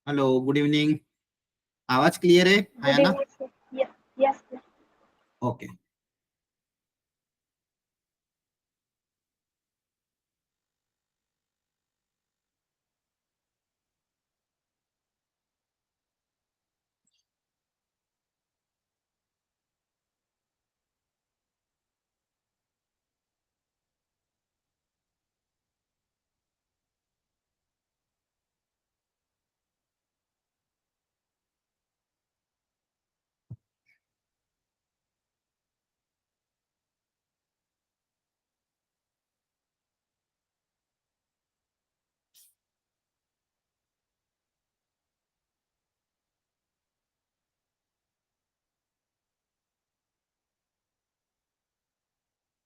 Hello, good evening. आवाज clear है Good ना? evening, sir. Yes, sir. Okay.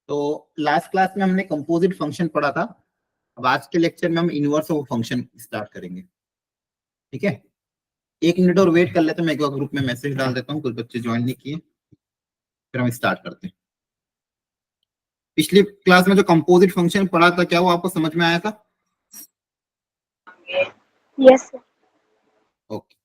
तो लास्ट क्लास में हमने कंपोजिट फंक्शन पढ़ा था। अब आज के लेक्चर में हम इनवर्स ऑफ फंक्शन स्टार्ट करेंगे। ठीक है, 1 मिनट और वेट कर लेते हैं। मैं एक बार ग्रुप में मैसेज डाल देता हूँ, कुछ बच्चे ज्वाइन नहीं किए, फिर हम स्टार्ट करते हैं। पिछली क्लास में जो कंपोजिट फंक्शन पढ़ा था, क्या वो आपको समझ में आया था? Yes, sir. Okay.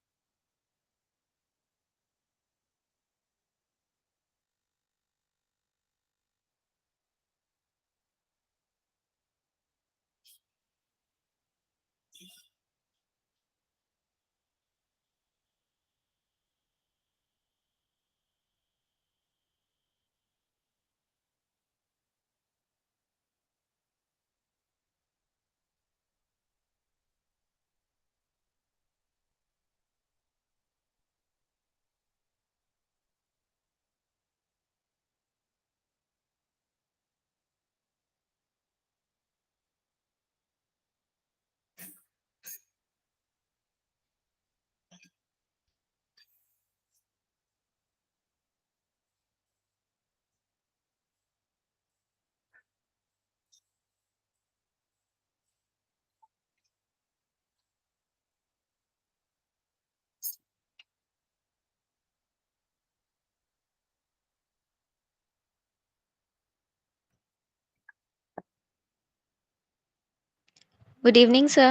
Good evening, sir.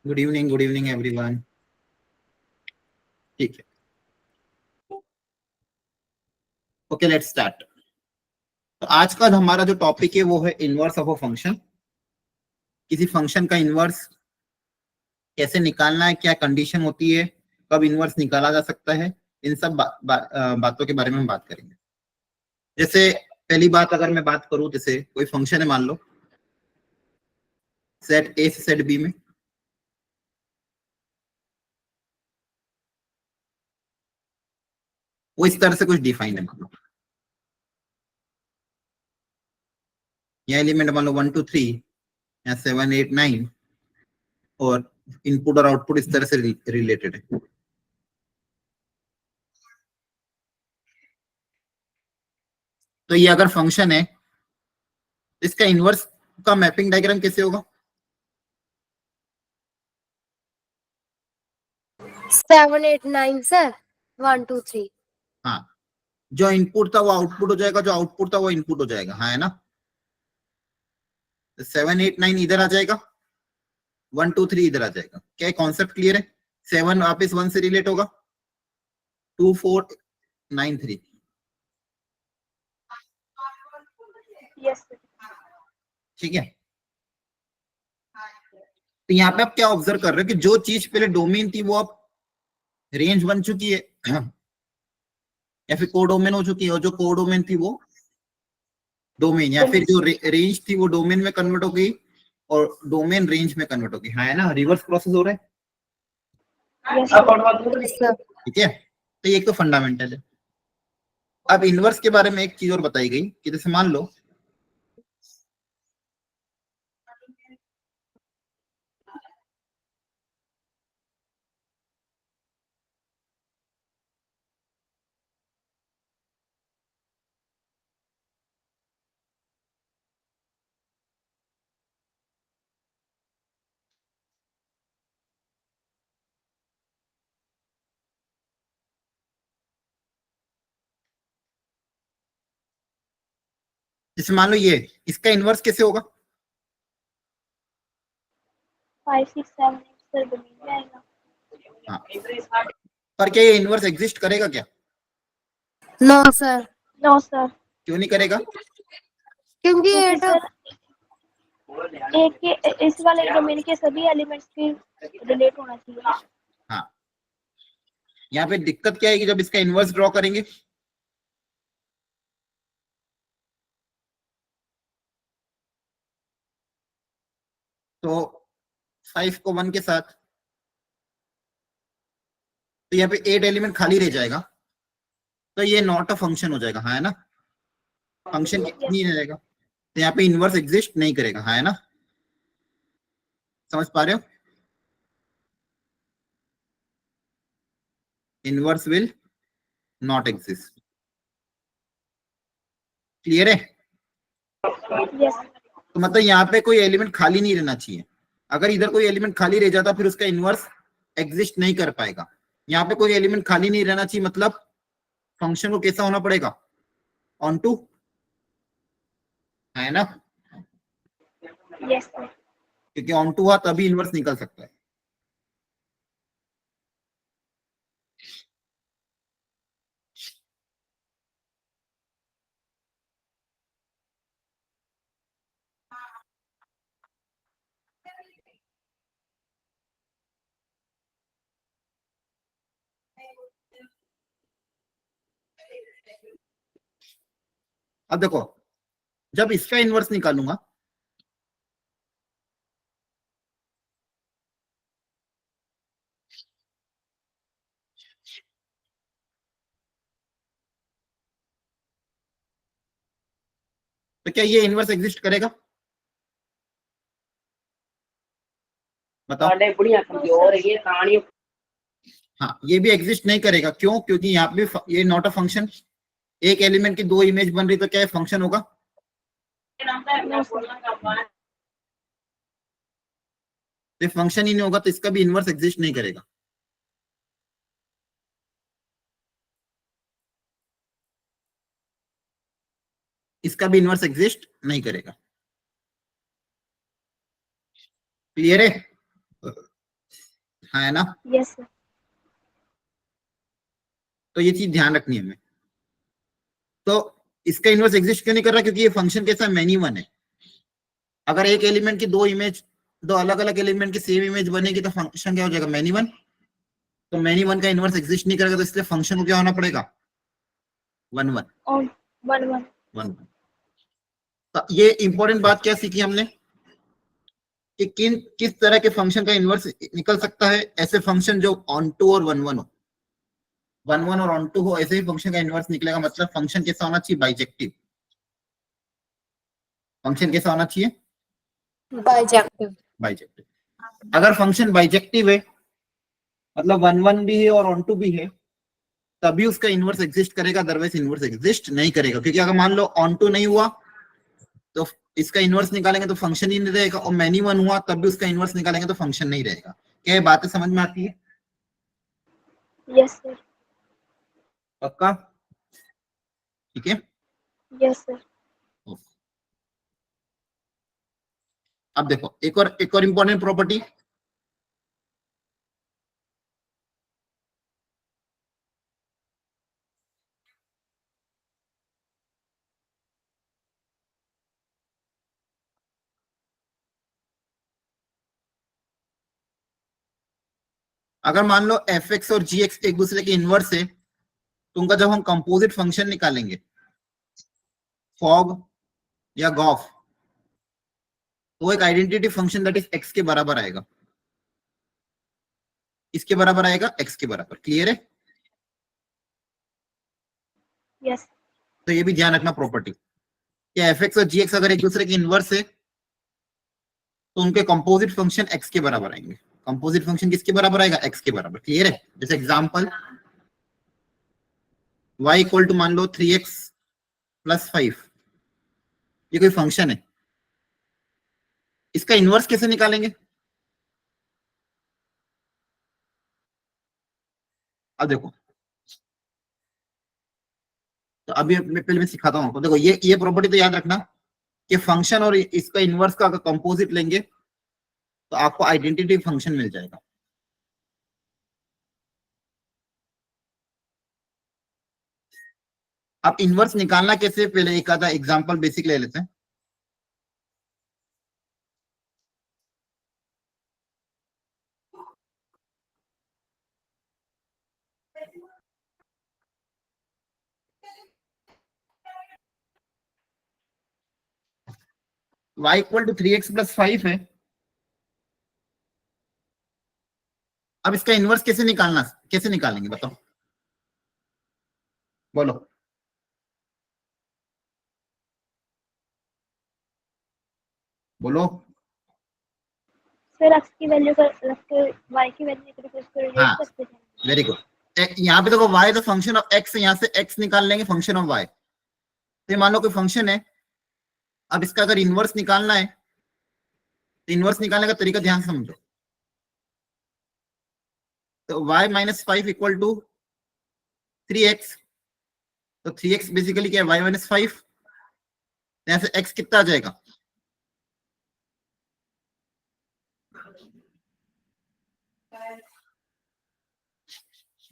Good evening everyone. ठीक है, ओके, लेट्स स्टार्ट। तो आज का हमारा जो टॉपिक है वो है इनवर्स ऑफ अ फंक्शन। किसी फंक्शन का इनवर्स कैसे निकालना है, क्या कंडीशन होती है, कब इनवर्स निकाला जा सकता है, इन सब बातों के बारे में हम बात करेंगे। जैसे पहली बात अगर मैं बात करूं, जैसे कोई फंक्शन है, मान लो सेट ए से सेट बी में, वो इस तरह से कुछ डिफाइन है। मान लो या एलिमेंट मान लो 1 2 3 या 7 8 9, और इनपुट और आउटपुट इस तरह से रिलेटेड है। तो ये अगर फंक्शन है, इसका इनवर्स का मैपिंग डायग्राम कैसे होगा? 7 8 9 सर 1 2 3। हाँ, जो इनपुट था वो आउटपुट हो जाएगा, जो आउटपुट था वो इनपुट हो जाएगा, हाँ है ना? 7 8 9 इधर आ जाएगा, 1 2 3 इधर आ जाएगा। क्या कॉन्सेप्ट क्लियर है? 7 वापस 1 से रिलेट होगा, 2 4 9 3। Yes, sir. ठीक है, तो यहाँ पे आप क्या ऑब्जर्व कर रहे हो कि जो चीज पहले डोमेन थी वो अब रेंज बन चुकी है या फिर कोडोमेन हो चुकी है, और जो कोडोमेन थी वो डोमेन, या फिर जो रेंज थी वो डोमेन में कन्वर्ट हो गई और डोमेन रेंज में कन्वर्ट हो गई, हाँ है ना? रिवर्स प्रोसेस हो रहा है। Yes, sir. ठीक है, तो ये एक तो फंडामेंटल है। अब इनवर्स के बारे में एक चीज और बताई गई कि जैसे मान लो ये इसका इनवर्स कैसे होगा? 5 6 7 8 सर बन जाएगा। हाँ, पर क्या ये इनवर्स एग्जिस्ट करेगा क्या? नो सर, नो सर, क्यों नहीं करेगा? क्योंकि क्योंकि एट सर एक के इस वाले डोमेन के सभी एलिमेंट्स की रिलेट होना चाहिए। हाँ, यहाँ पे दिक्कत क्या है कि जब इसका इनवर्स ड्रॉ करेंगे तो 5 को 1 के साथ, तो यहाँ पे 8 एलिमेंट खाली रह जाएगा, तो ये नॉट अ फंक्शन हो जाएगा, हाँ है ना? फंक्शन नहीं रहेगा, तो यहाँ पे इनवर्स एग्जिस्ट नहीं करेगा, हाँ है ना? समझ पा रहे हो? Inverse will not exist. Clear है? यस, तो मतलब यहाँ पे कोई एलिमेंट खाली नहीं रहना चाहिए। अगर इधर कोई एलिमेंट खाली रह जाता फिर उसका इनवर्स एग्जिस्ट नहीं कर पाएगा। यहाँ पे कोई एलिमेंट खाली नहीं रहना चाहिए, मतलब फंक्शन को कैसा होना पड़ेगा? ऑन टू, है ना? यस सर, क्योंकि ऑन टू हुआ तभी इनवर्स निकल सकता है। अब देखो, जब इसका इनवर्स निकालूंगा तो क्या ये इनवर्स एग्जिस्ट करेगा? बताओ। हाँ, ये भी एग्जिस्ट नहीं करेगा। क्यों? क्योंकि यहाँ पे ये नॉट अ फंक्शन। एक एलिमेंट की दो इमेज बन रही तो क्या फंक्शन होगा? तो फंक्शन ही नहीं होगा तो इसका भी इनवर्स एग्जिस्ट नहीं करेगा। इसका भी इनवर्स एग्जिस्ट नहीं करेगा। क्लियर है? हाँ है ना? यस सर, तो ये चीज ध्यान रखनी है हमें। तो इसका इनवर्स एग्जिस्ट क्यों नहीं कर रहा? क्योंकि ये फंक्शन कैसा मैनी वन है। अगर एक एलिमेंट की दो इमेज, दो अलग अलग एलिमेंट की सेम इमेज बनेगी तो फंक्शन क्या हो जाएगा? Many one. तो मैनी वन का इनवर्स एग्जिस्ट नहीं करेगा, तो इसलिए फंक्शन को क्या होना पड़ेगा? One one on 1 1। वन। तो ये इंपॉर्टेंट बात क्या सीखी हमने कि किस तरह के फंक्शन का इनवर्स निकल सकता है? ऐसे फंक्शन जो ऑन टू और वन वन हो, वन वन और ऑन टू हो, ऐसे ही फंक्शन का इनवर्स निकलेगा। मतलब फंक्शन कैसा होना चाहिए? बाइजेक्टिव। फंक्शन कैसा होना चाहिए? बाइजेक्टिव। बाइजेक्टिव। अगर फंक्शन बाइजेक्टिव है, मतलब वन वन भी है और ऑन टू भी है, तभी उसका इनवर्स एग्जिस्ट करेगा, अदरवाइज इनवर्स एग्जिस्ट नहीं करेगा। क्योंकि अगर मान लो ऑन टू नहीं हुआ तो इसका इनवर्स निकालेंगे तो फंक्शन ही नहीं रहेगा, और मैनी वन हुआ तब भी उसका इनवर्स निकालेंगे तो फंक्शन नहीं रहेगा। क्या ये बातें समझ में आती है? यस सर, पक्का? ठीक है। यस सर, अब देखो एक और इंपॉर्टेंट प्रॉपर्टी। अगर मान लो एफ एक्स और जी एक्स एक दूसरे के इनवर्स है, तो उनका जब हम कंपोजिट फंक्शन निकालेंगे, फॉग या गॉफ, तो एक identity function that is x के बराबर आएगा। इसके बराबर आएगा, एक्स के बराबर। क्लियर है? यस, तो ये भी ध्यान रखना प्रॉपर्टी कि एफ एक्स और जी एक्स अगर एक दूसरे के इनवर्स है तो उनके कंपोजिट फंक्शन एक्स के बराबर आएंगे। कंपोजिट फंक्शन किसके बराबर आएगा? एक्स के बराबर। क्लियर है? जैसे एग्जांपल y इक्वल टू मान लो 3x प्लस 5, ये कोई फंक्शन है, इसका इनवर्स कैसे निकालेंगे? अब देखो, तो अभी पहले मैं सिखाता हूं आपको। देखो ये प्रॉपर्टी तो याद रखना कि फंक्शन और इसका इनवर्स का अगर कंपोजिट लेंगे तो आपको आइडेंटिटी फंक्शन मिल जाएगा। अब इनवर्स निकालना कैसे, पहले एक आधा एग्जांपल बेसिक ले लेते हैं। y equal to 3x plus 5 है। अब इसका इनवर्स कैसे निकालना, कैसे निकालेंगे बताओ, बोलो। बोलो। सर x की वैल्यू कर रख के y की वैल्यू निकल के उसको रिलेट हाँ करते हैं। Very good. यहाँ पे देखो y तो फंक्शन ऑफ x, यहाँ से x निकाल लेंगे फंक्शन ऑफ y। तो ये मान लो कोई फंक्शन है, अब इसका अगर इनवर्स निकालना है तो इनवर्स निकालने का तरीका ध्यान से समझो। तो y minus 5 equal to 3x, तो 3x बेसिकली क्या है, y माइनस 5। यहाँ से x कितना आ जाएगा,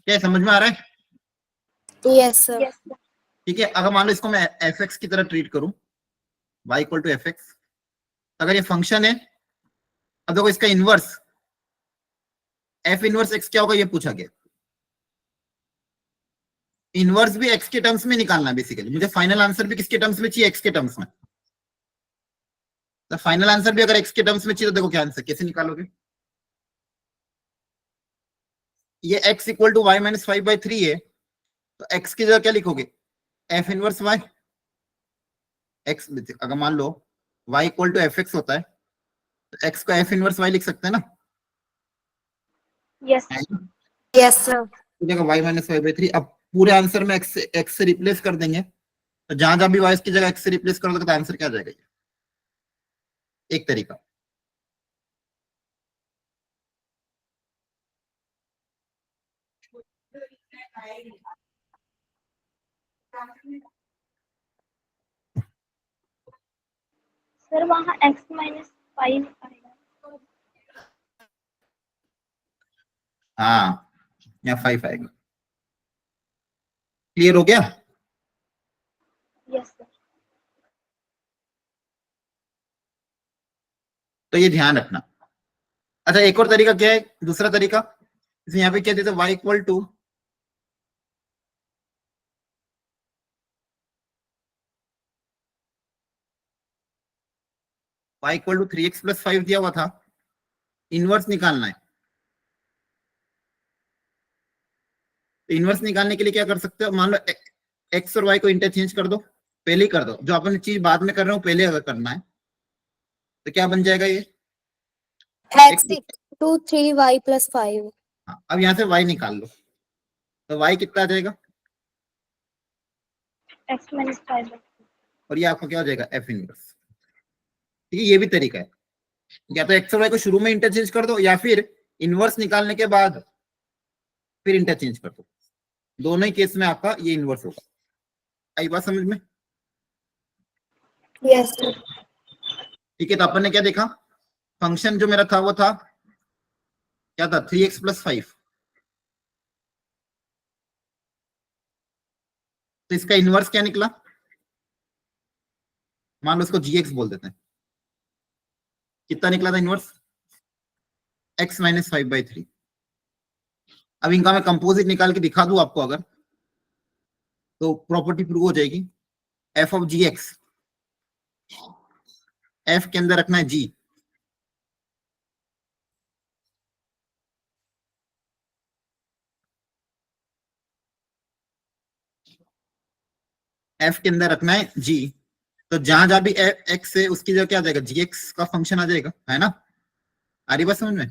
क्या समझ में आ रहा है? Yes, sir. Yes sir. ठीक है, अगर मान लो इसको मैं fx की तरह ट्रीट करूं, y इक्वल टू fx, अगर ये फंक्शन है, अब देखो इसका इनवर्स f इनवर्स x क्या होगा ये पूछा गया। इनवर्स भी x के टर्म्स में निकालना है बेसिकली, मुझे फाइनल आंसर भी किसके टर्म्स में चाहिए, x के टर्म्स में। तो फाइनल आंसर भी अगर x के टर्म्स में चाहिए तो देखो क्या आंसर कैसे निकालोगे। ये x equal to y minus 5/3 है, तो x की जगह क्या लिखोगे, f इनवर्स y। x अगर मान लो y equal to f x होता है तो x को f इनवर्स y लिख सकते हैं ना। Yes Yes, sir. देखो y माइनस 5/3, अब पूरे आंसर में x से रिप्लेस कर देंगे, तो जहां जहां भी y की जगह x से रिप्लेस कर दोगे तो आंसर क्या आ जाएगा, एक तरीका। सर वहाँ x माइनस 5 आएगा। हाँ यहाँ 5 आएगा। क्लियर हो गया? Yes sir. तो ये ध्यान रखना। अच्छा एक और तरीका क्या है, दूसरा तरीका, जैसे यहाँ पे क्या देते y equal to y equal to 3x plus 5 दिया हुआ था, इनवर्स निकालना है। तो इनवर्स निकालने के लिए क्या कर सकते हो, मान लो x और y को इंटरचेंज कर दो, पहले ही कर दो, जो अपन चीज बाद में कर रहे हो पहले अगर करना है तो क्या बन जाएगा ये X equal to 3y plus 5. हाँ, अब यहाँ से y निकाल लो, तो y कितना आ जाएगा, x माइनस 5 और ये आपका क्या हो जाएगा f इनवर्स। ठीक है, ये भी तरीका है, या तो x और y को शुरू में इंटरचेंज कर दो या फिर इनवर्स निकालने के बाद फिर इंटरचेंज कर दो, दोनों ही केस में आपका ये इनवर्स होगा। आई बात समझ में? Yes, sir. ठीक है, तो अपन ने क्या देखा, फंक्शन जो मेरा था वो था क्या था, 3x प्लस 5। तो इसका इनवर्स क्या निकला, मान लो इसको gx बोल देते हैं, कितना निकला था इनवर्स, x माइनस 5/3। अब इनका मैं कंपोजिट निकाल के दिखा दूं आपको अगर, तो प्रॉपर्टी प्रूव हो जाएगी। f ऑफ gx, f के अंदर रखना है g, f के अंदर रखना है g, तो जहां जहां भी x है उसकी जगह क्या आ जाएगा, gx का फंक्शन आ जाएगा, है ना। आ रही बात समझ में,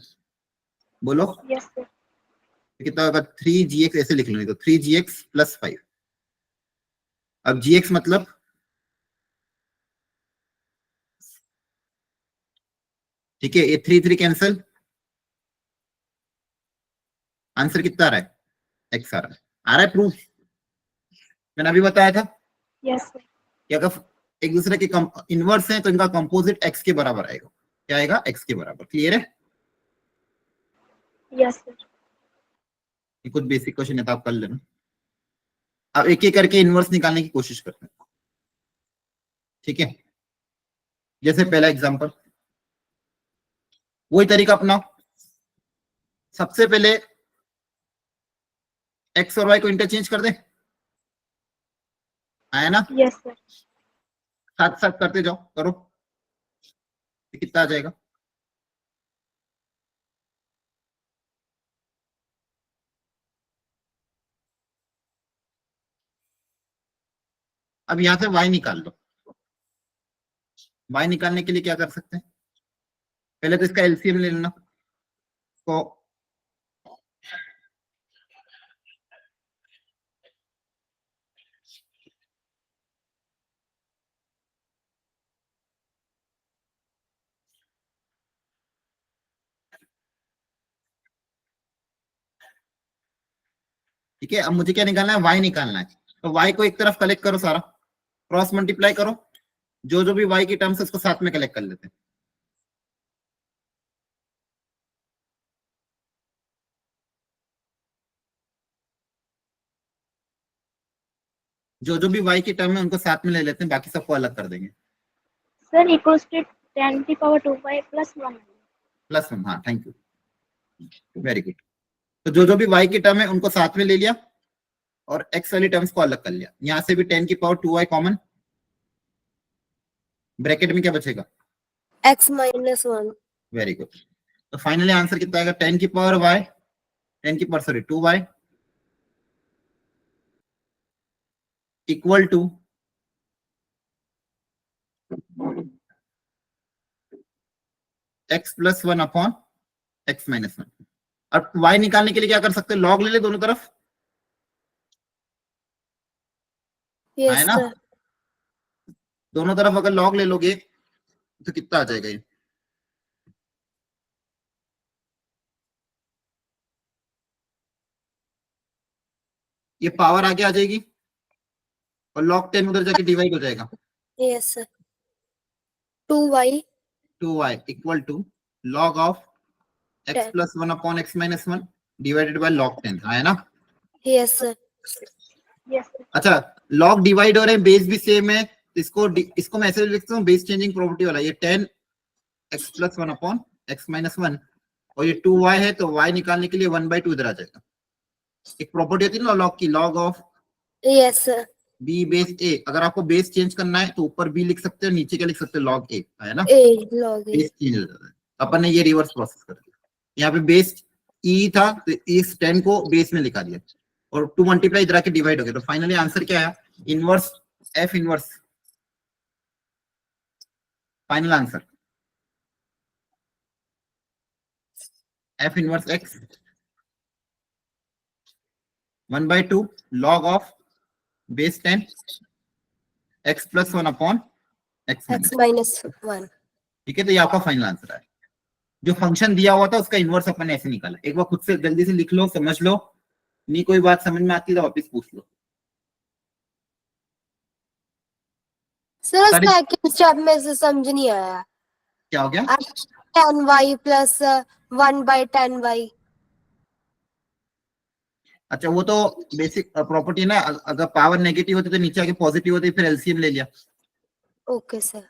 बोलो। Yes sir. कितना होगा, 3gx ऐसे लिख लो, तो 3gx प्लस 5। अब gx मतलब ठीक है, ये 3 कैंसिल, आंसर कितना आ रहा है, x आ रहा है प्रूफ, मैंने अभी बताया था यस सर। कि अगर एक दूसरे के इनवर्स है तो इनका कंपोजिट x के बराबर आएगा, क्या आएगा, x के बराबर। क्लियर है? Yes sir. ये कुछ बेसिक क्वेश्चन है तो आप कर लेना। अब एक एक करके इनवर्स निकालने की कोशिश करते हैं, ठीक है। जैसे पहला एग्जांपल, वही तरीका अपनाओ। सबसे पहले एक्स और वाई को इंटरचेंज कर दे, आया ना? Yes sir. साथ साथ करते जाओ, करो, ये कितना आ जाएगा? अब यहां से y निकाल लो। y निकालने के लिए क्या कर सकते हैं? पहले तो इसका एलसीएम ले लेना। तो ठीक है, अब मुझे क्या निकालना है? y निकालना है। तो y को एक तरफ कलेक्ट करो, सारा क्रॉस मल्टीप्लाई करो, जो जो भी y की टर्म्स है उसको साथ में कलेक्ट कर लेते हैं। जो जो भी y की टर्म है उनको साथ में ले लेते हैं, बाकी सबको अलग कर देंगे। सर इक्वल्स टू 10 की पावर 2y प्लस 1। +1, हाँ, थैंक यू, वेरी गुड। तो जो जो भी y की टर्म है उनको साथ में ले लिया और x वाली टर्म्स को अलग कर लिया। यहां से भी 10 की पावर 2y कॉमन, ब्रैकेट में क्या बचेगा? x minus 1. Very good. तो फाइनली आंसर कितना आएगा? 10 की पावर y, 10 की power sorry 2y equal to x plus 1 upon x minus 1। अब y निकालने के लिए क्या कर सकते हैं? लॉग ले ले दोनों तरफ, Yes है ना? sir. दोनों तरफ अगर लॉग ले लोगे तो कितना आ जाएगा? ये पावर आगे आ जाएगी और log 10 उधर जाके डिवाइड हो जाएगा। Yes sir. 2y 2y equal to log of x 10. Plus 1 upon x minus 1 divided by log 10, है ना? Yes sir. Yes sir. अच्छा, log डिवाइड हो रहे हैं, बेस भी सेम है, तो इसको मैं ऐसे लिखता हूँ, बेस चेंजिंग प्रॉपर्टी वाला। ये 10 x plus 1 upon x minus 1 और ये 2y है, तो y निकालने के लिए 1/2 इधर आ जाएगा। एक प्रॉपर्टी होती है ना लॉग की, log of Yes sir. b base a। अगर आपको बेस चेंज करना है तो ऊपर b लिख सकते हो, नीचे क्या लिख सकते हो? log a, है ना? A log A. Base change हो जाता है। अपन ने ये रिवर्स प्रोसेस कर दिया। यहाँ पे बेस ई था तो इस 10 को बेस में लिखा दिया और 2 मल्टीप्लाई इधर आके डिवाइड हो गया। तो फाइनली आंसर क्या आया? Inverse F inverse. Final answer F inverse x 1/2 log of base 10 x plus 1 upon x X minus. minus 1. ठीक है, तो ये आपका फाइनल आंसर है। जो फंक्शन दिया हुआ था उसका इनवर्स अपन ने ऐसे निकाला। एक बार खुद से जल्दी से लिख लो, समझ लो, नहीं कोई बात समझ में आती तो वापस पूछ लो। सर सारे सेकंड स्टेप में से समझ नहीं आया. क्या हो गया? 10y plus 1/10y. अच्छा, वो तो बेसिक प्रॉपर्टी ना, अगर पावर नेगेटिव होती तो नीचे आके पॉजिटिव होती, फिर एलसीएम ले लिया। Okay sir.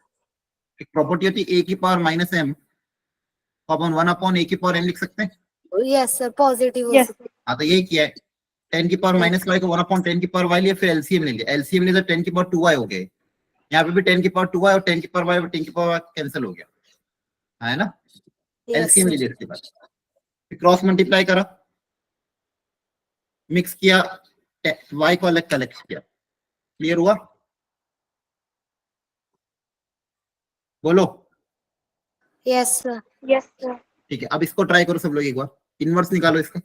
एक प्रॉपर्टी होती ए की पावर माइनस एम, अपन 1 अपॉन ए की पावर एन लिख सकते हैं। Yes sir. Positive हो यस सकता हाँ, तो यही किया है। 10 की पावर है. माइनस वाई को 1 अपॉन 10 की पावर वाई लिया, फिर एलसीएम ले लिया। एलसीएम लिया तो 10 की पावर 2y हो गए। यहाँ पे भी 10 की पावर 2y और 10 की पावर वाई और 10 की पावर कैंसिल हो गया, है ना? Yes LCM sir. ले लिया इसके बाद, फिर क्रॉस मल्टीप्लाई करा, मिक्स किया, y को अलग कलेक्ट किया। क्लियर हुआ? बोलो। Yes sir. Yes sir. ठीक है, अब इसको ट्राई करो सब लोग एक बार, इनवर्स निकालो इसका।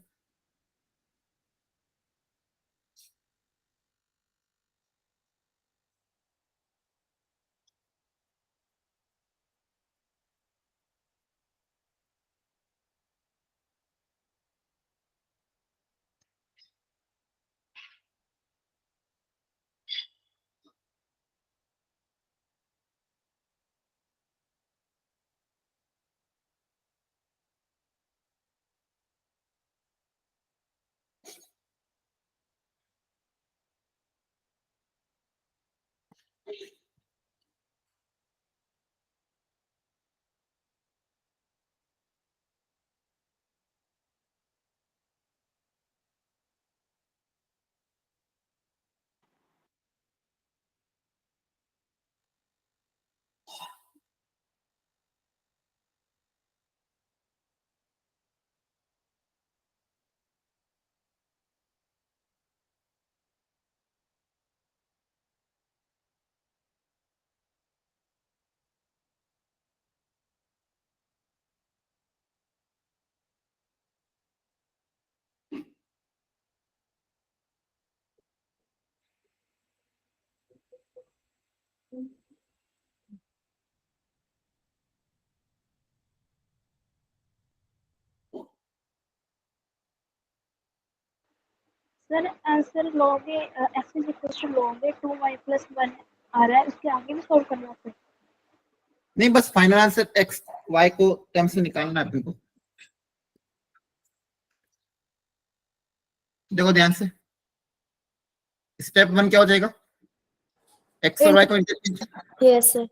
सर आंसर लोगे x इज इक्वल टू लोगे 2y प्लस 1 आ रहा है, उसके आगे भी सॉल्व करना है। नहीं, बस फाइनल आंसर एक्स वाई को टर्म से निकालना है अपने को। देखो ध्यान से, स्टेप 1 क्या हो जाएगा, एक्स और वाई को इंटरचेंज Yes, sir.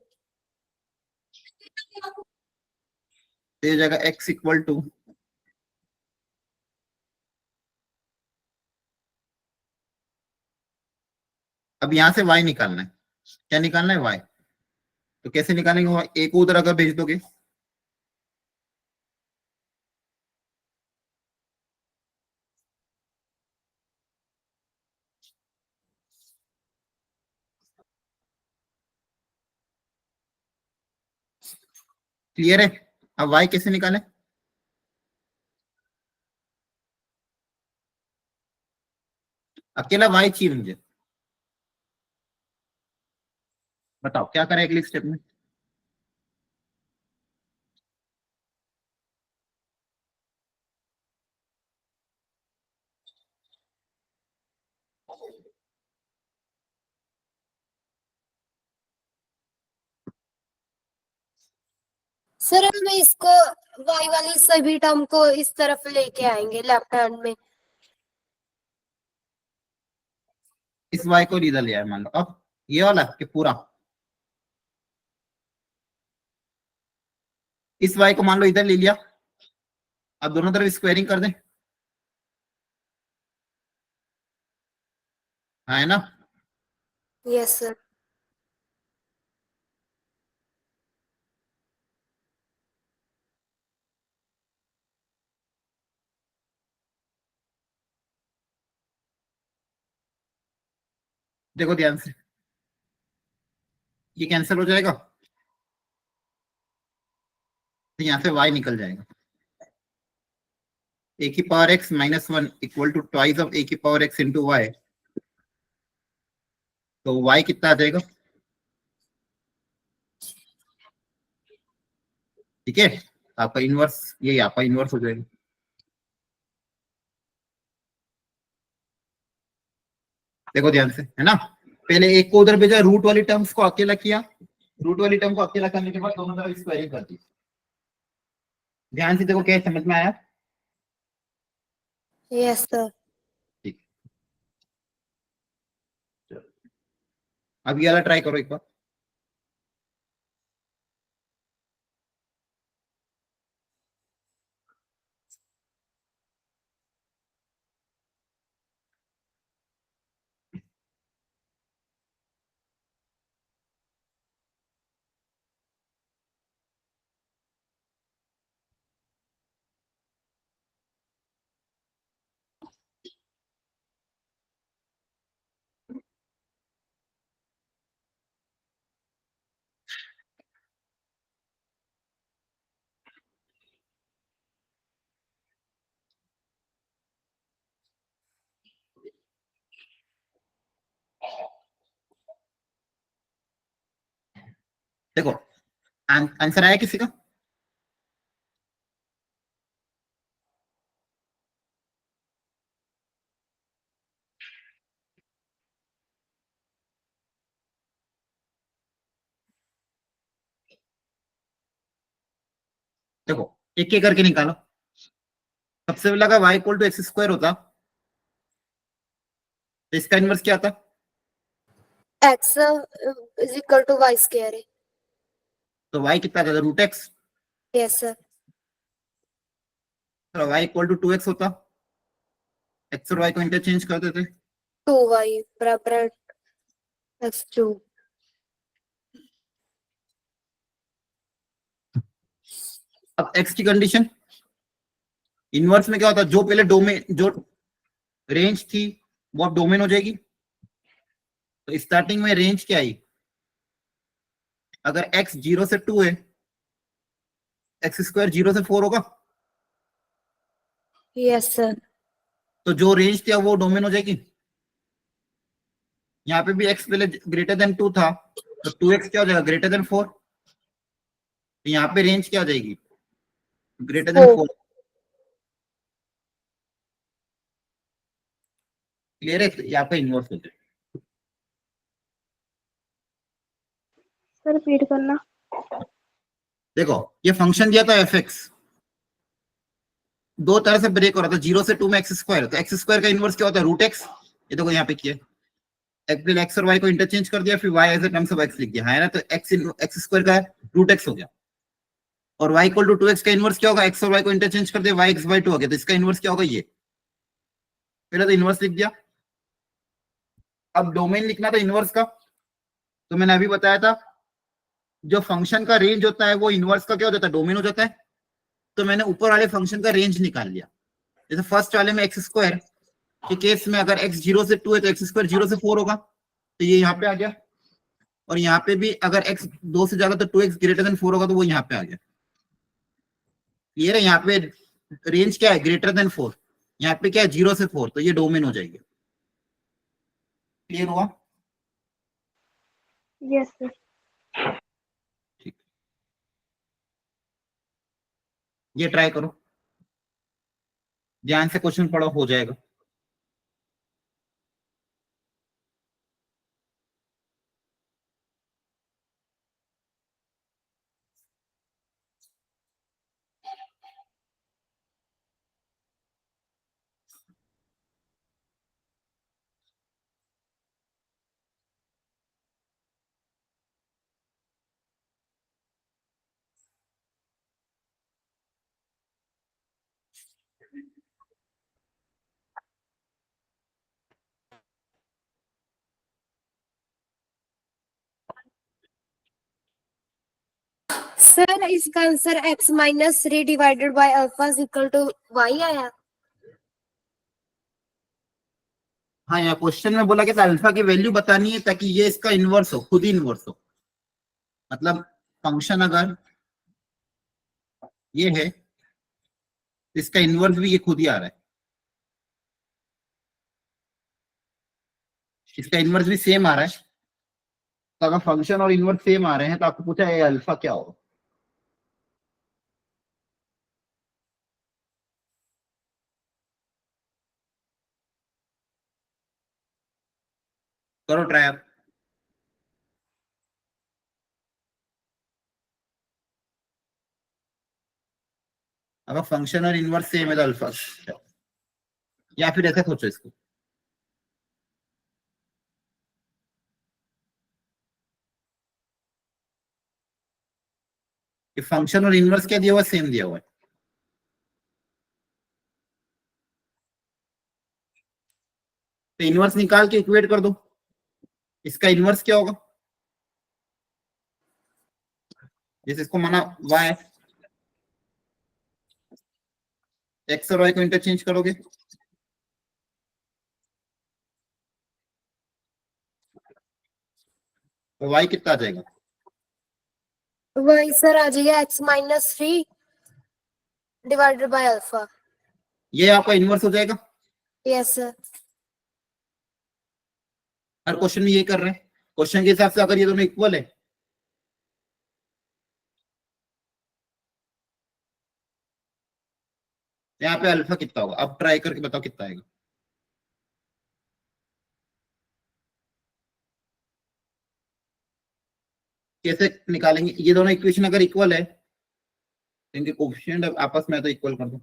हो जाएगा एक्स इक्वल टू, अब यहां से y निकालना है। क्या निकालना है, y। तो कैसे निकालेंगे, a को उधर अगर भेज दोगे, क्लियर है। अब y कैसे निकालें, अकेला y चाहिए मुझे, बताओ क्या करें अगले स्टेप में। सर हम इसको y वाली सभी टर्म को इस तरफ लेके आएंगे लेफ्ट हैंड में। इस y को इधर ले आए मान लो, अब ये वाला कि पूरा, इस y को मान लो इधर ले लिया, अब दोनों तरफ स्क्वायरिंग कर दें, हाँ है ना। Yes sir. देखो ध्यान से, ये कैंसिल हो जाएगा, तो यहाँ से y निकल जाएगा, a की power x minus 1 equal to twice of a की पावर x इंटू वाई। तो y कितना आ जाएगा, ठीक है, आपका इनवर्स, ये आपका इनवर्स हो जाएगा। देखो ध्यान से, है ना, पहले एक को उधर भेजा, रूट वाली टर्म्स को अकेला किया, रूट वाली टर्म को अकेला करने के बाद दोनों तरफ स्क्वायरिंग कर दी। ध्यान से देखो, क्या समझ में आया, यस सर। ठीक। चलो, अब ये वाला ट्राई करो एक बार। देखो आंसर आया किसी का, देखो एक एक करके निकालो। सबसे पहले अगर y equal to x square होता तो इसका इनवर्स क्या आता, x is equal to y square है। तो y कितना आ जाएगा, रूट एक्स। Yes sir. तो y इक्वल टू 2x होता, x और y को इंटरचेंज कर देते। 2y बराबर x2। अब x की कंडीशन, इनवर्स में क्या होता है, जो पहले डोमेन, जो रेंज थी वो अब डोमेन हो जाएगी। तो स्टार्टिंग में रेंज क्या आई, अगर x 0 से 2 है, एक्स स्क्वायर 0 से 4 होगा, यस सर। तो जो रेंज थी वो डोमेन हो जाएगी। यहाँ पे भी x पहले ग्रेटर देन 2 था, तो 2x क्या हो जाएगा, ग्रेटर देन 4। तो यहाँ पे रेंज क्या हो जाएगी, ग्रेटर देन 4। क्लियर है, यहाँ पे इन्वर्स हो जाएगा। सर रिपीट करना। देखो ये फंक्शन दिया था एफ एक्स, दो तरह से ब्रेक हो रहा था, 0 से 2 में एक्स स्क्वायर, तो एक्स स्क्वायर का इनवर्स क्या होता है, रूट एक्स। ये देखो यहाँ पे किया, एक्स और वाई को इंटरचेंज कर दिया, फिर y as a terms of x लिख दिया, है ना। तो एक्स स्क्वायर का रूट एक्स हो गया, और वाई इक्वल टू 2x का इनवर्स क्या होगा, एक्स और वाई को इंटरचेंज कर दिया, वाई एक्स बाई 2 हो गया। तो इसका इनवर्स क्या होगा, ये पहले तो इनवर्स लिख दिया। अब डोमेन लिखना था इनवर्स का, तो मैंने अभी बताया था जो फंक्शन का रेंज होता है वो इनवर्स का क्या हो जाता है, डोमेन हो जाता है। तो मैंने ऊपर वाले फंक्शन का रेंज निकाल लिया। जैसे फर्स्ट वाले में एक्स स्क्वायर के केस में अगर x 0 से 2 है तो एक्स स्क्वायर 0 से 4 होगा, तो ये यहाँ पे आ गया। और यहाँ पे भी अगर x 2 से ज्यादा तो 2x ग्रेटर देन 4 होगा, तो वो यहाँ पे आ गया। क्लियर है, यहाँ पे रेंज क्या है, ग्रेटर देन 4, यहाँ पे क्या है 0 से 4, तो ये डोमेन हो जाएगी। क्लियर हुआ? Yes sir. ठीक, ये ट्राई करो, ध्यान से क्वेश्चन पढ़ो, हो जाएगा। सर इसका answer x minus 3 divided by alpha is equal to y आया। हाँ, यहाँ क्वेश्चन में बोला कि अल्फा की वैल्यू बतानी है ताकि ये इसका इनवर्स हो, खुद ही इनवर्स हो। मतलब फंक्शन अगर ये है, इसका इनवर्स भी ये खुद ही आ रहा है, इसका इनवर्स भी सेम आ रहा है। तो अगर फंक्शन और इनवर्स सेम आ रहे हैं तो आपको पूछा है अल्फा क्या होगा। करो ट्राई आप। अगर फंक्शन और इनवर्स सेम है तो अल्फा, या फिर ऐसा सोचो इसको, कि फंक्शन और इनवर्स क्या दिया हुआ है, सेम दिया हुआ है। तो इनवर्स निकाल के इक्वेट कर दो, इसका इनवर्स क्या होगा, जैसे इसको माना y, एक्स और y को इंटरचेंज करोगे, तो y कितना आ जाएगा, y सर आ जाएगा x minus 3 divided by alpha. ये आपका इनवर्स हो जाएगा। Yes sir. हर क्वेश्चन में ये कर रहे हैं, क्वेश्चन के हिसाब से अगर ये दोनों इक्वल है, यहाँ पे अल्फा कितना होगा, अब ट्राई करके बताओ कितना आएगा। कैसे निकालेंगे, ये दोनों इक्वेशन अगर इक्वल है, इनके कोएफिशिएंट आपस में तो इक्वल कर दो।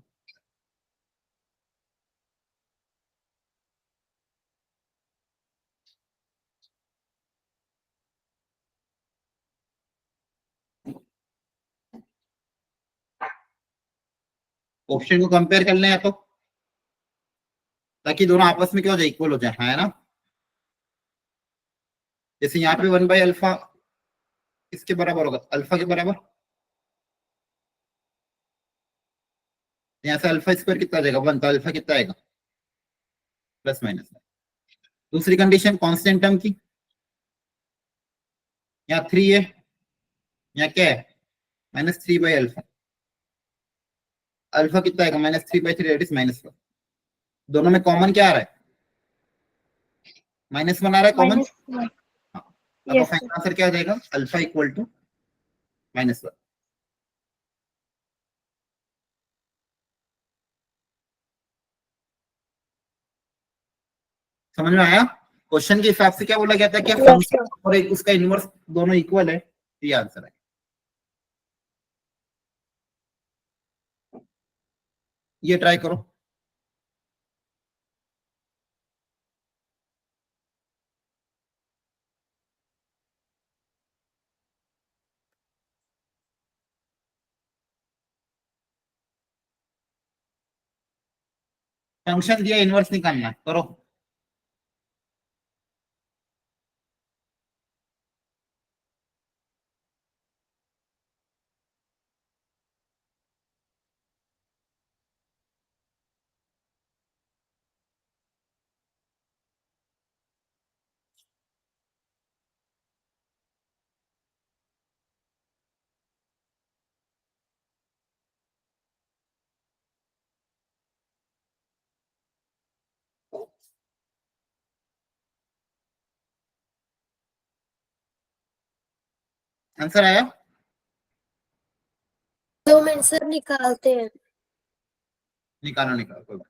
ऑप्शन को कंपेयर कर लें या तो, ताकि दोनों आपस में क्या हो जाए, इक्वल हो जाए, है ना। जैसे यहाँ पे 1/अल्फा किसके बराबर होगा, अल्फा के बराबर। यहाँ से अल्फा स्क्वायर कितना आ जाएगा 1, तो अल्फा कितना आएगा प्लस माइनस। दूसरी कंडीशन कांस्टेंट टर्म की, यहाँ 3 है, यहाँ क्या है -3/अल्फा। अल्फा कितना आएगा -3/3, दैट इज -1। दोनों में कॉमन क्या आ रहा है, -1 आ रहा है कॉमन। -1 आपका यस फाइनल आंसर क्या आ जाएगा, अल्फा इक्वल टू -1। समझ में आया। क्वेश्चन के हिसाब से क्या बोला गया था कि यस फंक्शन और एक उसका इनवर्स दोनों इक्वल है, ये आंसर है। ये ट्राई करो। फंक्शन दिया, इनवर्स निकालना है, करो। आंसर आया। 2 मिनट सर निकालते हैं। निकालो निकालो, कोई बात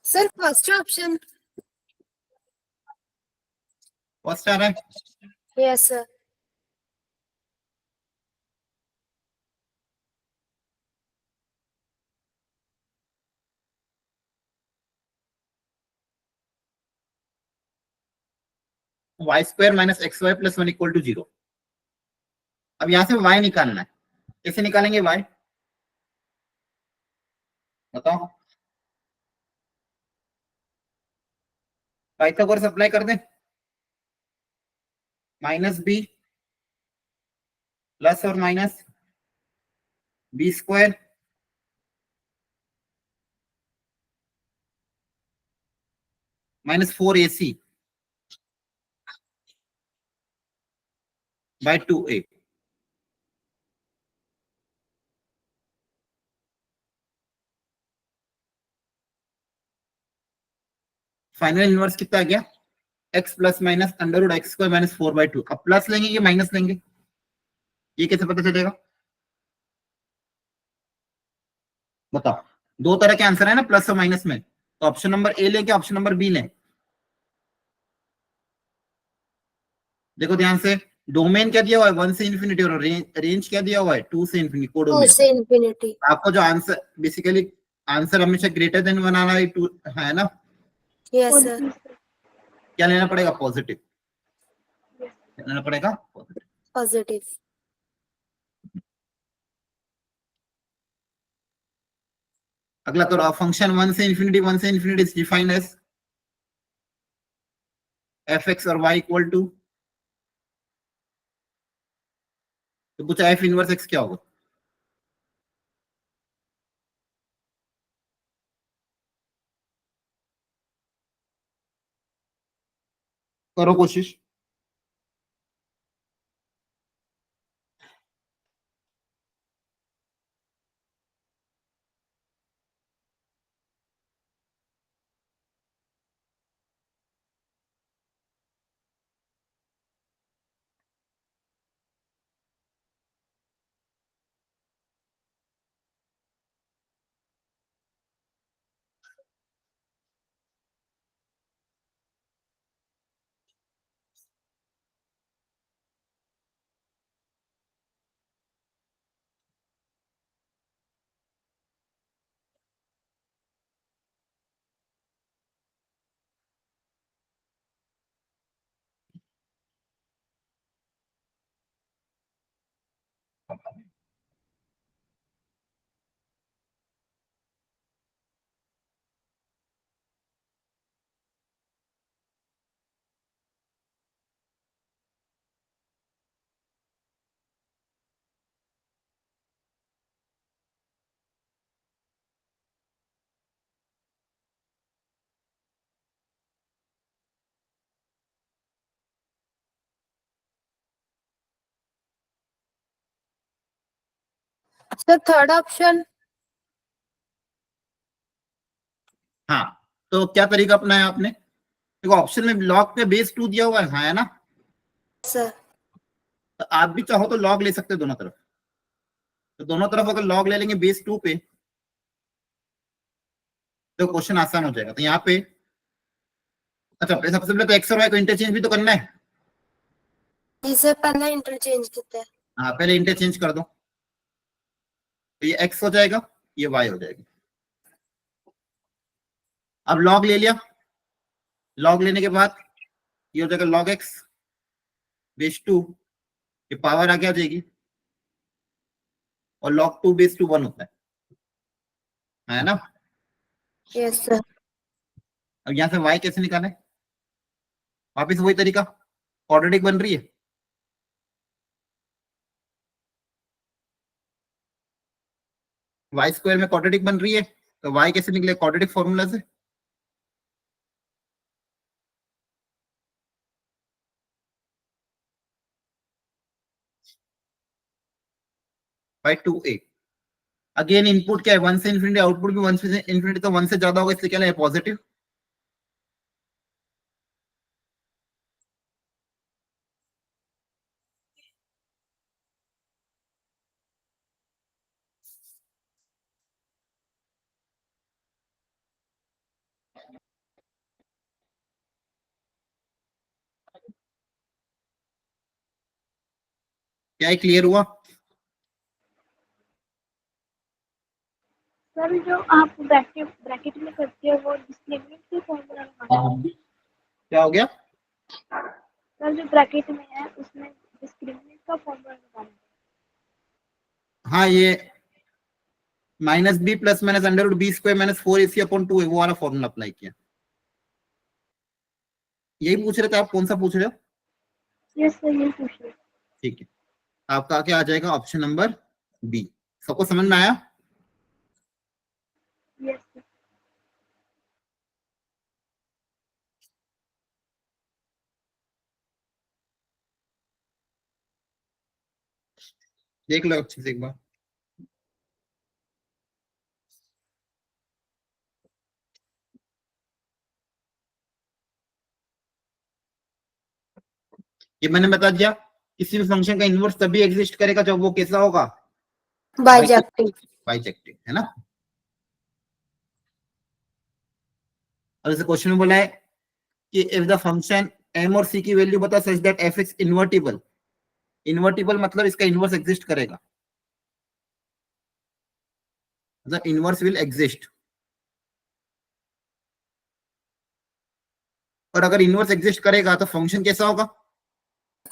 सर फर्स्ट ऑप्शन। फर्स्ट आ रहा है। Yes sir. y² - xy + 1 = 0। अब यहां से y निकालना है, कैसे निकालेंगे y, बताओ। पाइथागोरस अप्लाई कर दें, -b प्लस और minus b² -4ac by 2a। Final inverse कितना आ गया, x + -√x² - 4/2। अब प्लस लेंगे कि माइनस लेंगे, ये कैसे पता चलेगा, बताओ। दो तरह के आंसर है ना, प्लस और माइनस में, तो ऑप्शन नंबर ए लें कि ऑप्शन नंबर बी लें। देखो ध्यान से, डोमेन क्या दिया हुआ है 1 से इंफिनिटी, और रेंज क्या दिया हुआ है 2 से इंफिनिटी, 2 कोडोमेन। से इंफिनिटी। आपको जो आंसर बेसिकली, आंसर हमेशा ग्रेटर देन 1 आना है, 2 है ना। Yes sir. क्या लेना पड़ेगा, पॉजिटिव लेना पड़ेगा, पॉजिटिव। पॉजिटिव। अगला करो, फंक्शन 1 से infinity is defined as f(x) और y इक्वल टू, तो पूछा f इनवर्स x क्या होगा, करो कोशिश। Sir third option. हाँ, तो क्या तरीका अपनाया आपने? देखो ऑप्शन में लॉग पे बेस 2 दिया हुआ है, हाँ है ना? सर तो आप भी चाहो तो लॉग ले सकते हो दोनों तरफ। तो दोनों तरफ अगर लॉग ले लेंगे बेस 2 पे तो क्वेश्चन आसान हो जाएगा। तो यहाँ पे अच्छा, सबसे पहले तो एक्स और वाई को इंटरचेंज भी तो करना है। इसे पहले इंटरचेंज करते हैं। हाँ, पहले इंटरचेंज कर दो, तो ये एक्स हो जाएगा, ये वाई हो जाएगा। अब लॉग ले लिया, लॉग लेने के बाद ये हो जाएगा लॉग एक्स बेस 2, ये पावर आगे आ जाएगी, और log 2 बेस 2 1 होता है ना? Yes sir. अब यहाँ से y कैसे निकाले? वापिस वही तरीका, क्वाड्रेटिक बन रही है, y स्क्वायर में क्वाड्रेटिक बन रही है, तो y कैसे निकले? क्वाड्रेटिक फॉर्मूला से। By 2a। अगेन इनपुट क्या है? 1 से इन्फिनिटी, आउटपुट भी 1 से इन्फिनिटी, तो 1 से ज्यादा होगा, इसलिए क्या है? पॉजिटिव। क्या है, क्लियर हुआ? सर जो आप ब्रैकेट ब्रैकेट में करते हो वो डिस्क्रिमिनेंट की फॉर्मूला लगाना है। क्या हो गया? सर जो ब्रैकेट में है उसमें डिस्क्रिमिनेंट का फॉर्मूला लगाना है। हाँ, ये minus b plus minus under root b square minus 4ac upon 2 है, वो वाला फॉर्मूला अप्लाई किया। यही पूछ रहे थे आप? कौन सा पूछ रहे हो? यस सर, ये पूछ रहे ठीक है, आपका क्या आ जाएगा? Option number b. सबको समझ में आया? Yes sir. देख लो अच्छे से एक बार। ये मैंने बता दिया, किसी भी फंक्शन का इनवर्स तभी एग्जिस्ट करेगा जब वो कैसा होगा? बाइजेक्टिव। बाइजेक्टिव, है ना? और जैसे क्वेश्चन में बोला है कि इफ द फंक्शन m और c की वैल्यू बता such that f is invertible. Invertible मतलब इसका इनवर्स एग्जिस्ट करेगा, मतलब इनवर्स विल एग्जिस्ट। और अगर इनवर्स एग्जिस्ट करेगा तो फंक्शन कैसा होगा?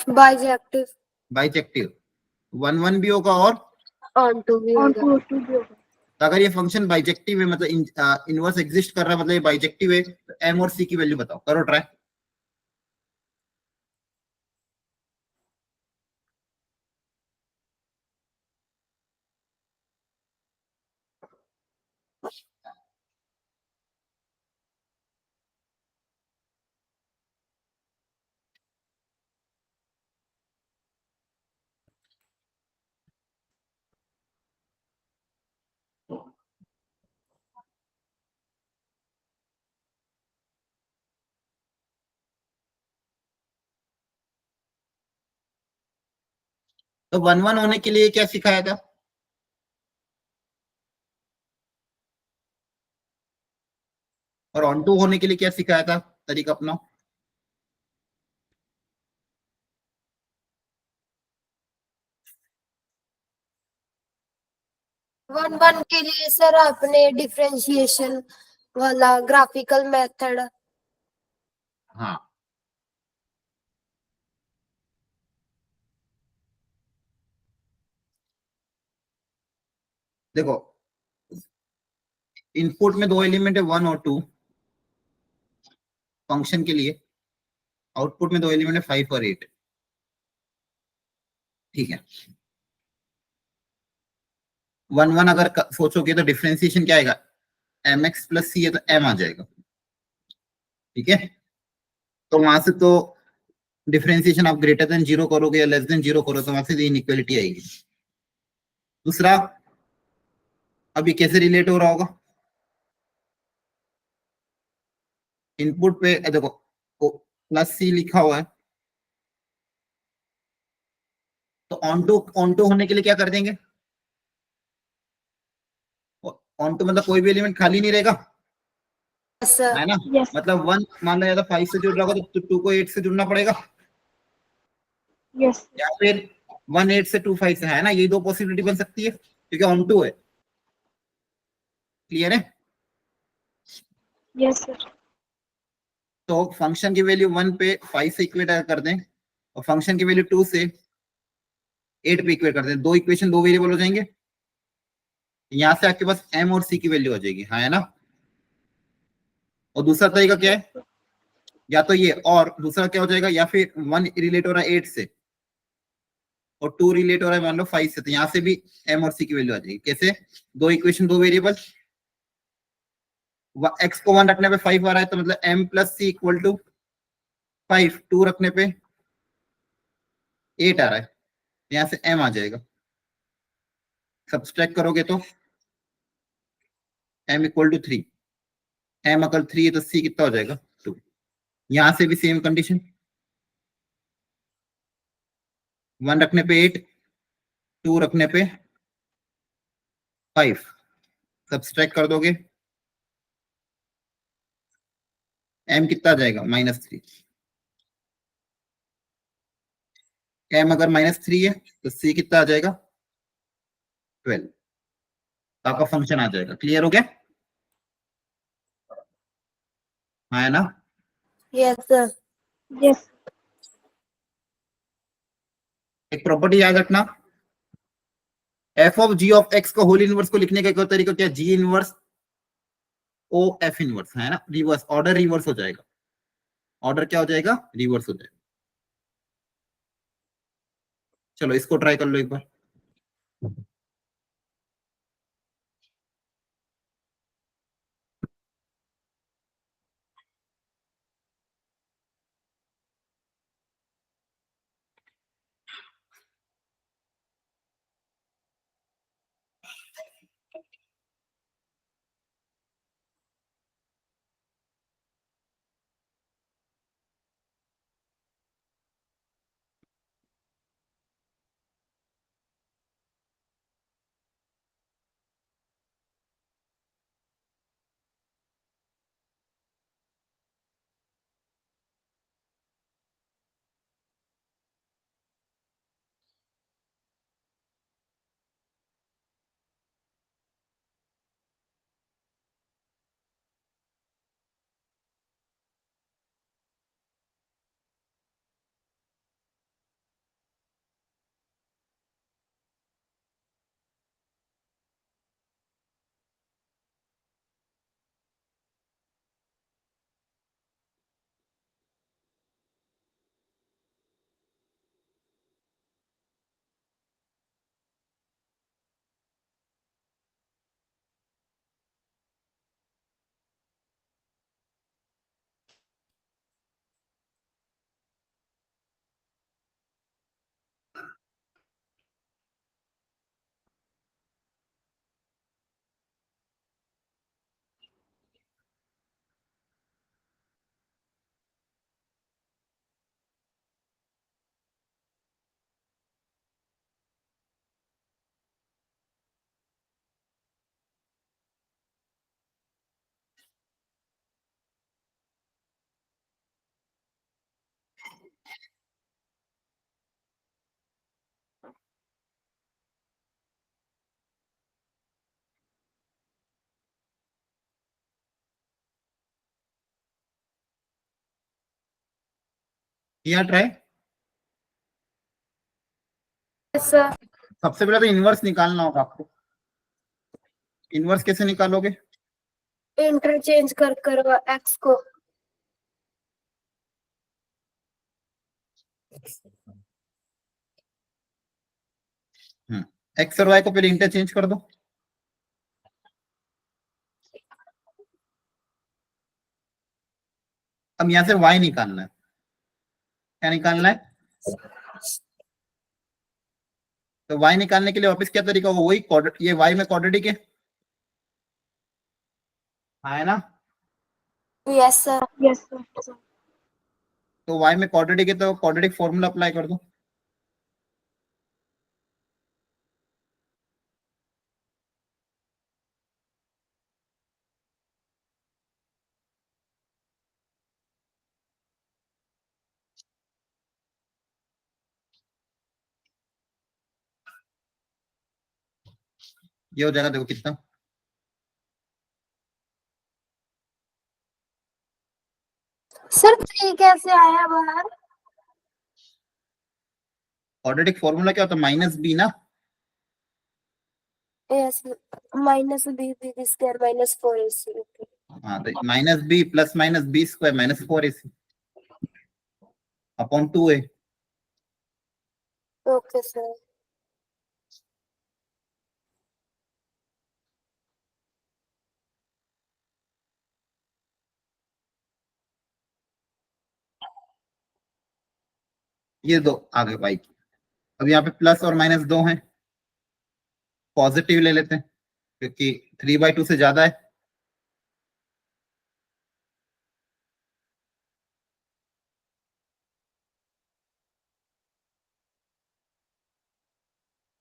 बाइजेक्टिव। बाइजेक्टिव, 1 1 भी होगा और ऑन टू भी और होगा। टू भी होगा। तो अगर ये फंक्शन बाइजेक्टिव है, मतलब इनवर्स एग्जिस्ट कर रहा है, मतलब ये बाइजेक्टिव है, तो m और c की वैल्यू बताओ, करो ट्राई। तो 1 1 होने के लिए क्या सिखाया था? और ऑन टू होने के लिए क्या सिखाया था? तरीका अपना। 1 1 के लिए सर आपने डिफरेंशिएशन वाला ग्राफिकल मेथड। हाँ, देखो इनपुट में दो एलिमेंट है 1 और 2 फंक्शन के लिए, आउटपुट में दो एलिमेंट है 5 और 8। ठीक है, 1 1 अगर सोचोगे तो डिफरेंशिएशन क्या आएगा, mx प्लस सी है तो m आ जाएगा। ठीक है, तो वहां से तो डिफरेंशिएशन आप ग्रेटर देन 0 करोगे या लेस देन 0 करो तो वहां से इनइक्वालिटी आएगी। दूसरा, अभी कैसे रिलेट हो रहा होगा, इनपुट पे देखो प्लस सी लिखा हुआ है, तो ऑन टू होने के लिए क्या कर देंगे, ऑन टू मतलब कोई भी एलिमेंट खाली नहीं रहेगा, Yes, sir. है ना। Yes. मतलब 1 मान लो या तो 5 से जुड़ रहा होगा तो 2 को 8 से जुड़ना पड़ेगा, Yes. या फिर 1 8 से 2 5 से, है ना। ये दो पॉसिबिलिटी बन सकती है क्योंकि ऑन टू है। क्लियर है। Yes, sir. तो फंक्शन की वैल्यू 1 पे 5 से इक्वेट कर दें और फंक्शन की वैल्यू 2 से 8 पे इक्वेट कर दें, दो इक्वेशन दो वेरिएबल हो जाएंगे। यहां से आपके पास m और c की वैल्यू आ जाएगी, हाँ है ना। और दूसरा तरीका क्या है, या तो ये, और दूसरा क्या हो जाएगा, या फिर 1 रिलेट हो रहा है 8 से और 2 रिलेट हो रहा है मान लो 5 से, तो यहां से भी m और c की वैल्यू आ जाएगी। कैसे, दो इक्वेशन दो वेरिएबल, x को 1 रखने पे 5 आ रहा है तो मतलब m plus c equal to 5, 2 रखने पे 8 आ रहा है, यहां से m आ जाएगा। सब्सट्रैक्ट करोगे तो m इक्वल टू 3, m अगर 3 है तो c कितना हो जाएगा 2। यहां से भी सेम कंडीशन, 1 रखने पे 8, 2 रखने पे 5, सब्सट्रैक्ट कर दोगे m कितना आ जाएगा -3। m अगर -3 है तो c कितना आ जाएगा 12, तो आपका फंक्शन आ जाएगा। क्लियर हो गया, हाँ है ना। Yes, sir. Yes. एक प्रॉपर्टी याद रखना, f of g of x का होल इनवर्स को लिखने का एक और तरीका क्या, g inverse o f inverse, है ना। रिवर्स ऑर्डर, रिवर्स हो जाएगा, ऑर्डर क्या हो जाएगा, रिवर्स हो जाएगा। चलो इसको ट्राई कर लो एक बार। किया ट्राई। Yes, sir. सबसे पहले तो इनवर्स निकालना होगा आपको, इनवर्स कैसे निकालोगे? इंटरचेंज कर एक्स को। एक्स और वाई को फिर इंटरचेंज कर दो। अब यहां से y निकालना है। क्या निकालना है? तो y निकालने के लिए वापस क्या तरीका होगा? वही ये y में क्वाड्रेटिक है, हाँ है ना? Yes sir. Yes, sir. तो y में क्वाड्रेटिक है तो क्वाड्रेटिक फॉर्मूला अप्लाई कर दो। ये हो जाएगा, देखो कितना। सर 3 कैसे आया बाहर? क्वाड्रेटिक फॉर्मूला क्या होता है? माइनस बी ना। Yes, minus b square minus 4ac। हाँ, तो minus b plus minus b square minus 4ac upon 2a। Okay sir. ये दो आगे y की। अब यहाँ पे प्लस और माइनस दो हैं, पॉजिटिव ले लेते हैं क्योंकि 3/2 से ज्यादा है।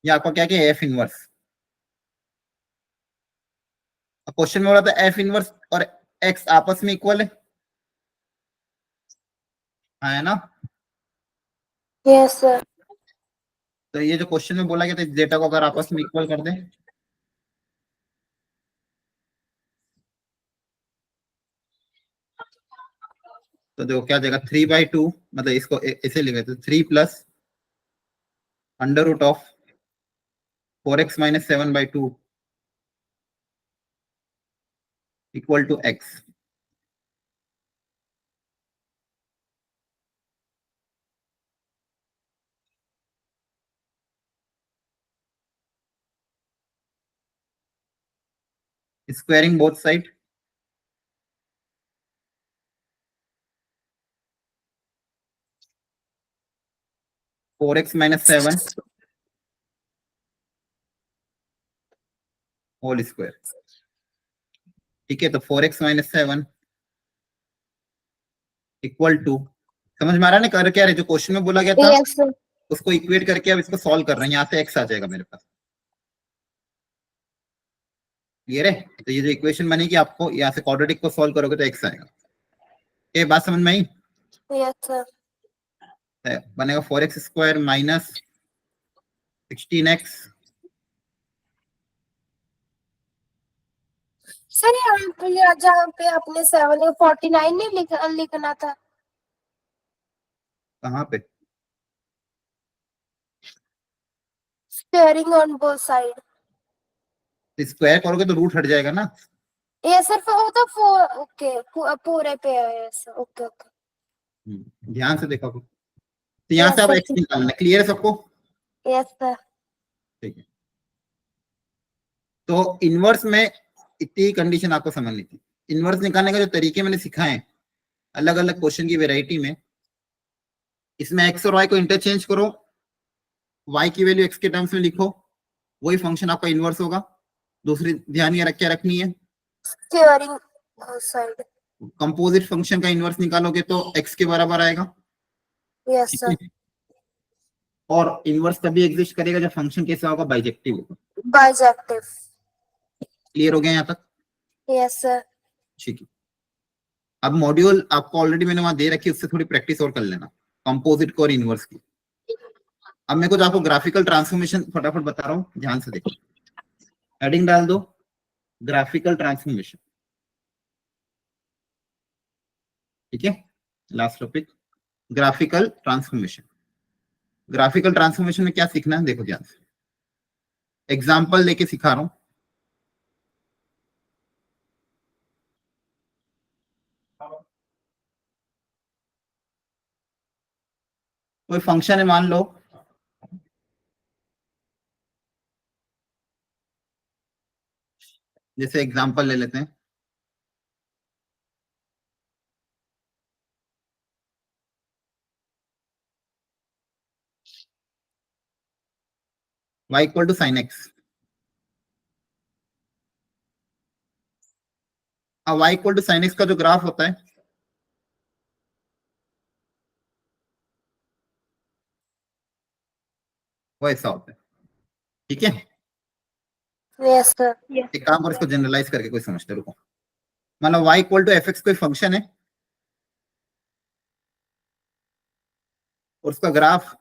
ये आपका क्या क्या एफ इनवर्स। क्वेश्चन में बोला था एफ इनवर्स और एक्स आपस में इक्वल है, हाँ है ना? Yes sir. तो ये जो क्वेश्चन में बोला गया था, इस डेटा को अगर आपस में इक्वल कर दें तो देखो क्या जाएगा, 3/2, मतलब इसको ऐसे लिखे थे 3 plus under root of 4x minus 7/2 equal to x। Squaring both side, four x minus 7 whole square. ठीक है, तो 4x माइनस 7 इक्वल टू, समझ में आ रहा है ना कर क्या रहे? जो क्वेश्चन में बोला गया था यस सर। उसको इक्वेट करके अब इसको सॉल्व कर रहे हैं। यहाँ से x आ जाएगा मेरे पास, ये रे। तो ये जो इक्वेशन बनेगी आपको यहाँ से क्वाड्रेटिक को सॉल्व करोगे तो x आएगा। ये बात समझ में आई? Yes sir. बनेगा 4x square minus 16x। Sir यहाँ पे जहाँ पे आपने 749 नहीं लिखना था। कहाँ पे? Squaring on both side. Square करोगे तो रूट हट जाएगा ना। यस सर, वो तो ओके पूरे पे है। Yes okay okay. ध्यान से देखो, तो यहाँ यस से आप सर। x निकालना, क्लियर है सबको? Yes sir. ठीक है, तो इनवर्स में इतनी कंडीशन आपको समझनी थी। इनवर्स निकालने का जो तरीके मैंने सिखाए हैं अलग अलग क्वेश्चन की वैरायटी में, इसमें x और y को इंटरचेंज करो, y की वैल्यू x के टर्म्स में लिखो, वही फंक्शन आपका इनवर्स होगा। दूसरी ध्यान ये क्या रखनी है, squaring both side. Composite function का इनवर्स निकालोगे तो x के बराबर आएगा। यस ठीक सर। है, और इनवर्स तभी एग्जिस्ट करेगा जब फंक्शन कैसा होगा, बाइजेक्टिव होगा। बाइजेक्टिव। क्लियर हो गया यहाँ तक? Yes sir. ठीक है, अब मॉड्यूल आपको ऑलरेडी मैंने वहां दे रखी है, उससे थोड़ी प्रैक्टिस और कर लेना कंपोजिट को और इनवर्स की। अब मैं कुछ आपको ग्राफिकल ट्रांसफॉर्मेशन फटाफट बता रहा हूँ, ध्यान से देखो। हेडिंग डाल दो ग्राफिकल ट्रांसफॉर्मेशन। ठीक है, last topic graphical transformation. Graphical transformation में क्या सीखना है देखो ध्यान से, एग्जाम्पल लेके सिखा रहा हूं। कोई फंक्शन है मान लो, जैसे एग्जांपल ले लेते हैं, y equal to sine x. अब y equal to sine x का जो ग्राफ होता है वो ऐसा होता है, ठीक है। Yes sir. Yes. एक काम और इसको जनरलाइज करके कोई समझते, रुको। मतलब y equal to f x कोई फंक्शन है और उसका ग्राफ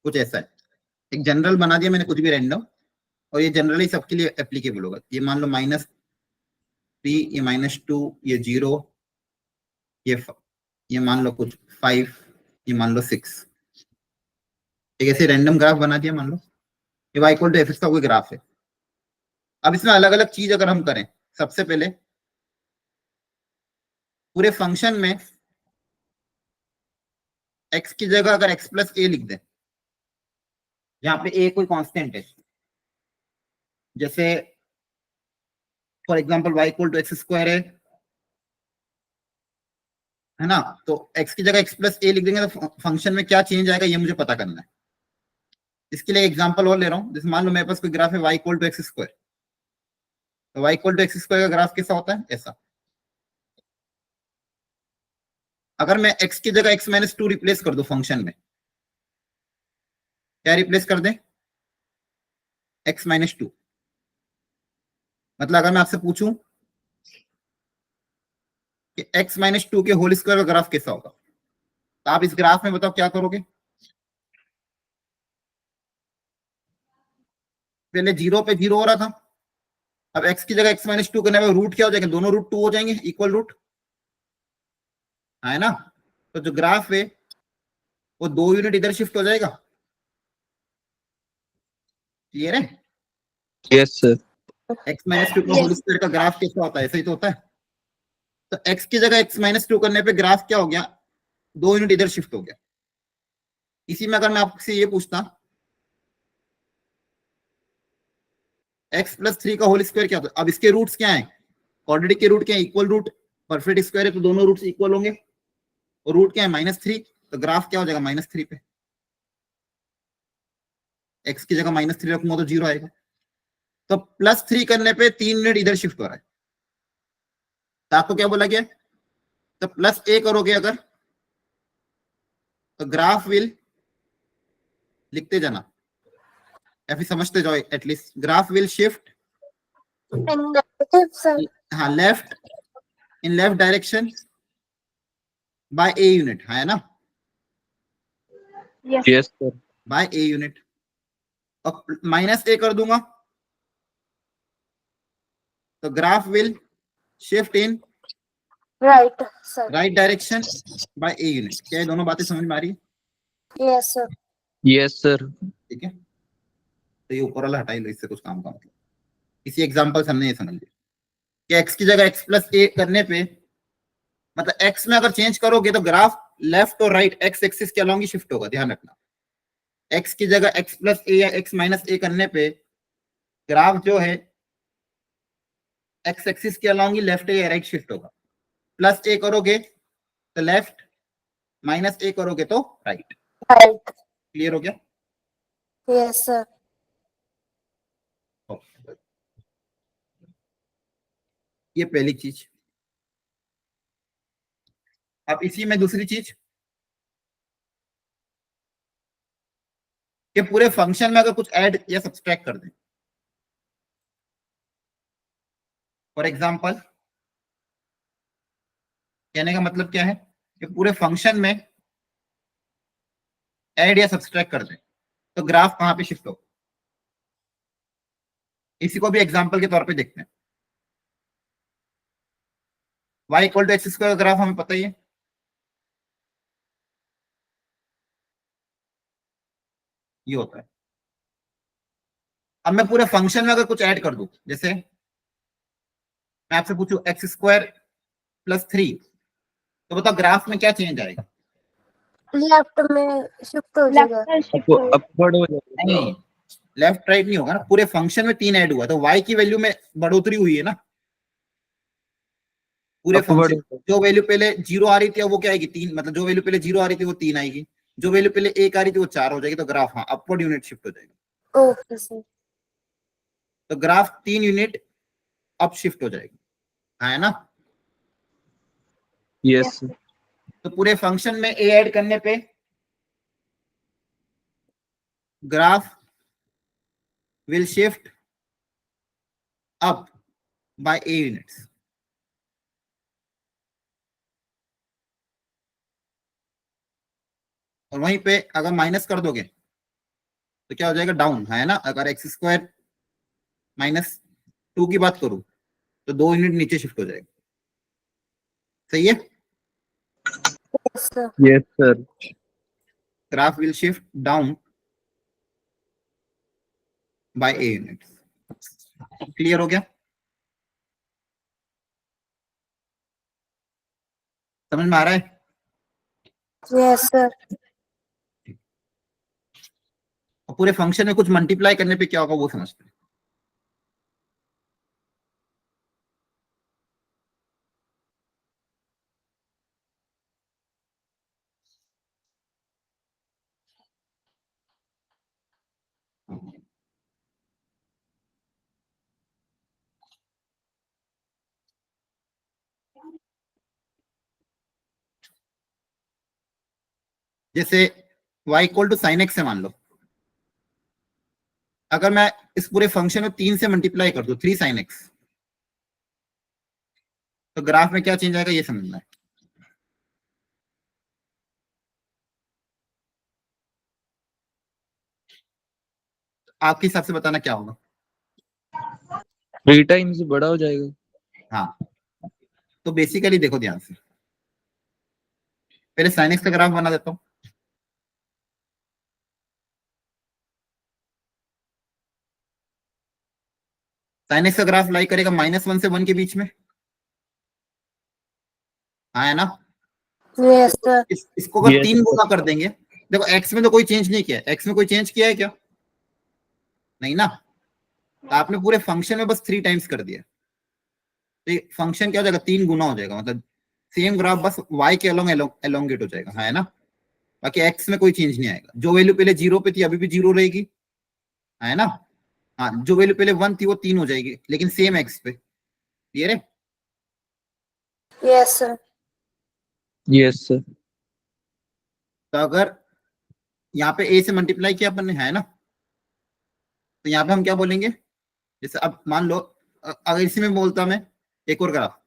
कुछ ऐसा है। एक जनरल बना दिया मैंने, कुछ भी रैंडम, और ये जनरली सबके लिए एप्लीकेबल होगा। ये मान लो -3, ये -2, ये 0, ये मान लो कुछ 5, ये मान लो 6। एक ऐसे रैंडम ग्राफ बना दिया, मान लो ये y equal to f x का कोई ग्राफ है। अब इसमें अलग अलग चीज अगर हम करें, सबसे पहले पूरे फंक्शन में x की जगह अगर x प्लस ए लिख दें, जहां पे a कोई कांस्टेंट है, जैसे for example y equal to x square है ना, तो x की जगह x प्लस ए लिख देंगे तो फंक्शन में क्या चेंज आएगा ये मुझे पता करना है। इसके लिए एग्जांपल और ले रहा हूं, जैसे मान लो मेरे पास कोई ग्राफ है y equal to x square, तो y equal to x square का ग्राफ कैसा होता है, ऐसा। अगर मैं x की जगह x माइनस 2 रिप्लेस कर दूं फंक्शन में, क्या रिप्लेस कर दें, x माइनस 2। मतलब अगर मैं आपसे पूछूं कि x माइनस 2 के होल स्क्वायर का ग्राफ कैसा होगा, तो आप इस ग्राफ में बताओ क्या करोगे। पहले 0 पे 0 हो रहा था, अब x की जगह x माइनस 2 करने पर रूट क्या हो जाएगा, दोनों रूट 2 हो जाएंगे, इक्वल रूट है ना। तो जो ग्राफ है वो 2 यूनिट इधर शिफ्ट हो जाएगा। क्लियर है। Yes sir. x माइनस 2 का होल स्क्वायर का ग्राफ कैसा होता है, ऐसा ही तो होता है। तो x की जगह x माइनस 2 करने पे ग्राफ क्या हो गया, 2 यूनिट इधर शिफ्ट हो गया। इसी में अगर मैं आपसे ये पूछता x प्लस 3 का होल स्क्वायर क्या होता है, अब इसके रूट्स क्या है, क्वाड्रेटिक के रूट क्या है, इक्वल रूट। परफेक्ट स्क्वायर है तो दोनों रूट्स इक्वल होंगे, और रूट क्या है -3, तो ग्राफ क्या हो जाएगा -3 पे। x की जगह -3 रखूंगा तो 0 आएगा। तो +3 करने पे 3 यूनिट इधर शिफ्ट हो रहा है। तो आपको क्या बोला गया, तो +a करोगे अगर, तो ग्राफ विल, लिखते जाना या फिर समझते जाओ at least, graph will shift negative sir. हाँ left, in left direction by a unit, है ना, Yes. Yes sir. By a unit. और -a कर दूंगा तो graph will shift in right sir. Right direction by a unit. क्या ये दोनों बातें समझ में आ रही है, यस सर। Yes sir. ठीक है। तो ये ऊपर वाला हटा ही लो, इससे कुछ काम का मतलब। इसी एग्जांपल से हमने ये समझ लिया कि x की जगह x प्लस ए करने पे, मतलब x में अगर चेंज करोगे तो ग्राफ लेफ्ट और राइट x एक्सिस के अलॉन्ग ही शिफ्ट होगा, ध्यान रखना। x की जगह x प्लस ए या x माइनस ए करने पे ग्राफ जो है x एक्सिस के अलॉन्ग ही लेफ्ट या राइट शिफ्ट होगा। प्लस ए करोगे तो लेफ्ट, माइनस ए करोगे तो राइट। राइट। क्लियर हो गया। Yes sir. ये पहली चीज। अब इसी में दूसरी चीज कि पूरे फंक्शन में अगर कुछ ऐड या सब्सट्रैक्ट कर दें, फॉर एग्जांपल, कहने का मतलब क्या है कि पूरे फंक्शन में ऐड या सब्सट्रैक्ट कर दें तो ग्राफ कहां पे शिफ्ट होगा। इसी को भी एग्जांपल के तौर पे देखते हैं। y equal to x square graph हमें पता ही है, ये होता है। अब मैं पूरे फंक्शन में अगर कुछ ऐड कर दूं, जैसे मैं आपसे पूछूं एक्स स्क्वायर प्लस 3, तो बताओ ग्राफ में क्या चेंज आएगा? लेफ्ट में शिफ्ट हो लेफ्ट जाएगा। पर शिफ्ट हो अपवर्ड हो जाएगा। नहीं, लेफ्ट राइट नहीं होगा ना, पूरे फंक्शन में 3 ऐड हुआ तो y की वैल्यू में बढ़ोतरी हुई है ना, पूरे अपवर्ड फंक्शन। जो वैल्यू पहले 0 आ रही थी अब वो क्या आएगी 3, मतलब जो वैल्यू पहले 0 आ रही थी वो 3 आएगी, जो वैल्यू पहले 1 आ रही थी वो 4 हो जाएगी, तो ग्राफ हाँ अपवर्ड यूनिट शिफ्ट हो जाएगा। Okay sir. तो ग्राफ 3 यूनिट अप शिफ्ट हो जाएगी, हाँ है ना। Yes sir. तो पूरे फंक्शन में a ऐड करने पे graph will shift up by a units. और वहीं पे अगर माइनस कर दोगे तो क्या हो जाएगा, डाउन, है ना। अगर एक्स स्क्वायर -2 की बात करूं तो 2 यूनिट नीचे शिफ्ट हो जाएगा, सही है। Yes sir. Yes sir. Graph will shift down by a units. Clear हो गया, समझ में आ रहा है? Yes sir. और पूरे फंक्शन में कुछ मल्टीप्लाई करने पे क्या होगा वो समझते हैं। जैसे y equal to sine x है मान लो, अगर मैं इस पूरे फंक्शन में 3 से मल्टीप्लाई कर दूं 3 साइन एक्स, तो ग्राफ में क्या चेंज आएगा ये समझना है। आपके हिसाब से बताना क्या होगा। 3 टाइम्स बड़ा हो जाएगा। हाँ, तो बेसिकली देखो ध्यान से, पहले साइन एक्स का ग्राफ बना देता हूं। साइन एक्स का ग्राफ लाई करेगा -1 से 1 के बीच में, हाँ है ना। Yes sir. इसको अगर यस 3 गुना कर देंगे, देखो एक्स में तो कोई चेंज नहीं किया है, एक्स में कोई चेंज किया है क्या, नहीं ना। तो आपने पूरे फंक्शन में बस 3 टाइम्स कर दिया, तो फंक्शन क्या हो जाएगा 3 गुना हो जाएगा, मतलब सेम ग्राफ बस y के अलोंग एलोंगेट हो जाएगा, है ना। बाकी x में कोई चेंज नहीं आएगा, जो वैल्यू पहले 0 पे थी अभी भी 0 रहेगी, है ना। हाँ, जो वैल्यू पहले 1 थी वो 3 हो जाएगी, लेकिन सेम x पे। क्लियर है? Yes sir. Yes sir. तो अगर यहाँ पे a से मल्टीप्लाई किया अपन ने, है ना, तो यहाँ पे हम क्या बोलेंगे, जैसे अब मान लो अगर इसी में बोलता मैं एक और ग्राफ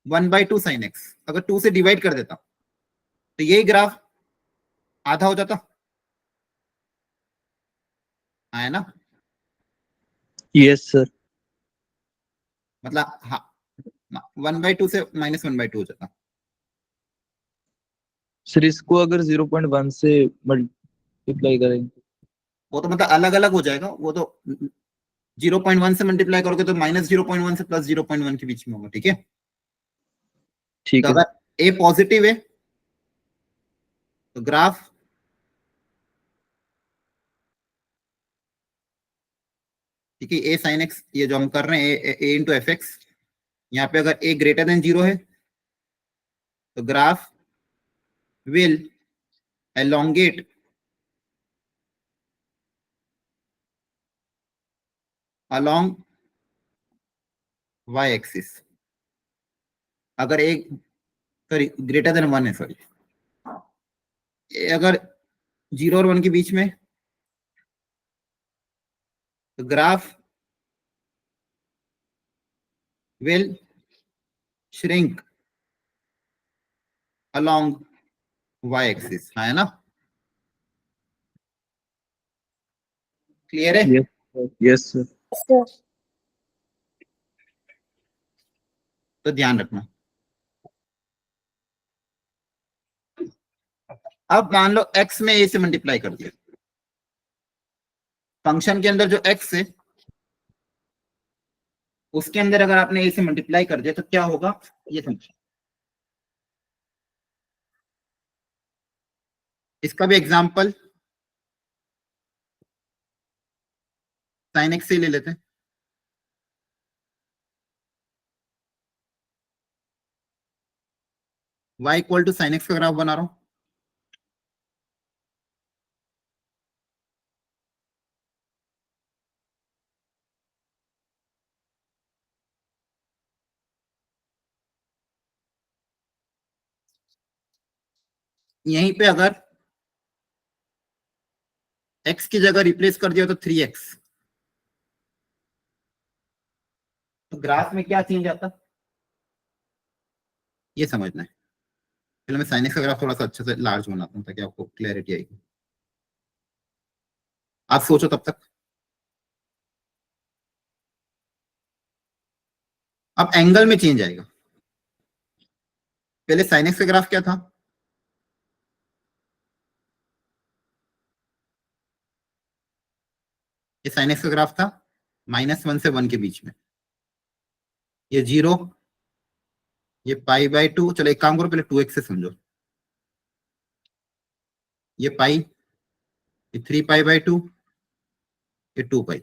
1/2 साइन एक्स, अगर 2 से डिवाइड कर देता तो यही ग्राफ आधा हो जाता, है ना। Yes sir. मतलब हाँ, 1/2 से -1/2 हो जाता। सर इसको अगर 0.1 से मल्टीप्लाई करेंगे वो तो मतलब अलग अलग हो जाएगा, वो तो 0.1 से मल्टीप्लाई करोगे तो -0.1 से +0.1 के बीच में होगा, ठीक है। ठीक तो है। अगर ए पॉजिटिव है तो ग्राफ ठीक है, ए साइन एक्स ये जो हम कर रहे हैं ए इंटू एफ एक्स, यहाँ पे अगर ए ग्रेटर देन 0 है तो graph will elongate along y axis. अगर ए सॉरी ग्रेटर देन 1 है, सॉरी अगर 0 और 1 के बीच में, तो graph will shrink along y axis, है ना। क्लियर है? Yes sir. Yes sir. Sir. तो ध्यान रखना। अब मान लो x में a से मल्टीप्लाई कर दिया, फंक्शन के अंदर जो x है उसके अंदर अगर आपने a से मल्टीप्लाई कर दिया तो क्या होगा ये समझो। इसका भी एग्जांपल sin x से ले लेते हैं। y equal to sin x का ग्राफ बना रहा हूं। यहीं पे अगर x की जगह रिप्लेस कर दिया तो 3x, तो ग्राफ में क्या चेंज आता ये समझना है। पहले मैं sin x का ग्राफ थोड़ा सा अच्छे से लार्ज बनाता हूं ताकि आपको क्लैरिटी आएगी। आप सोचो तब तक। अब एंगल में चेंज आएगा। पहले sin x का ग्राफ क्या था, ये sin x का ग्राफ था -1 से 1 के बीच में, ये 0, ये π/2। चलो एक काम करो, पहले 2x से समझो, ये पाई, ये 3π/2, ये 2π।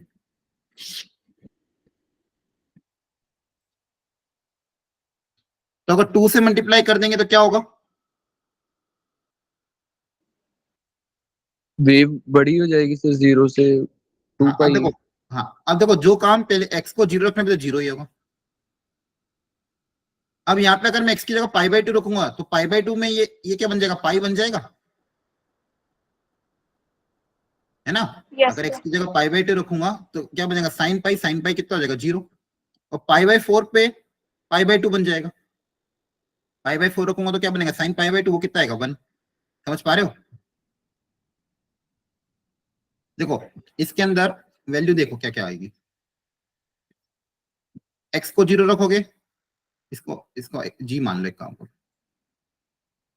तो अगर 2 से मल्टीप्लाई कर देंगे तो क्या होगा, वेव बड़ी हो जाएगी सर 0 से 2 हाँ, अब पाई। देखो, हाँ अब देखो जो काम पहले x को 0 रखने पे तो 0 ही होगा। अब यहाँ पे अगर मैं x की जगह π/2 रखूंगा तो π/2 में ये क्या बन जाएगा, पाई बन जाएगा, है ना। Yes, अगर x sir. की जगह π/2 रखूंगा तो क्या बनेगा, sin पाई कितना हो जाएगा 0, और π/4 पे π/2 बन जाएगा। π/4 रखूंगा तो क्या बनेगा, sin π/2, वो कितना आएगा 1। समझ पा रहे हो। देखो इसके अंदर वैल्यू देखो क्या क्या आएगी, x को 0 रखोगे, इसको इसको g मान लो, एक काम करो,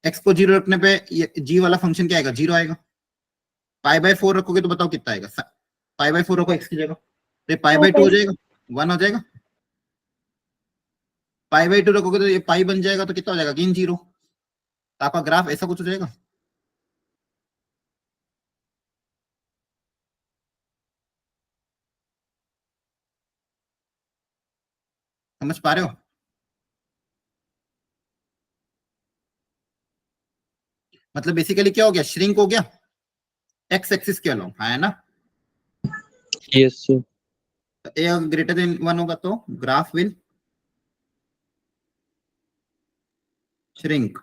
x को 0 रखने पे ये g वाला फंक्शन क्या आएगा, 0 आएगा। π/4 रखोगे तो बताओ कितना आएगा, π/4 रखो x की जगह तो ये π/2 हो जाएगा, 1 हो जाएगा। π/2 रखोगे तो ये पाई बन जाएगा, तो कितना हो जाएगा, अगेन 0। तो आपका ग्राफ ऐसा कुछ हो जाएगा। समझ पा रहे हो। मतलब बेसिकली क्या हो गया, श्रिंक हो गया एक्स एक्सिस के अलोंग, है ना। Yes sir. A greater than 1 होगा तो graph will shrink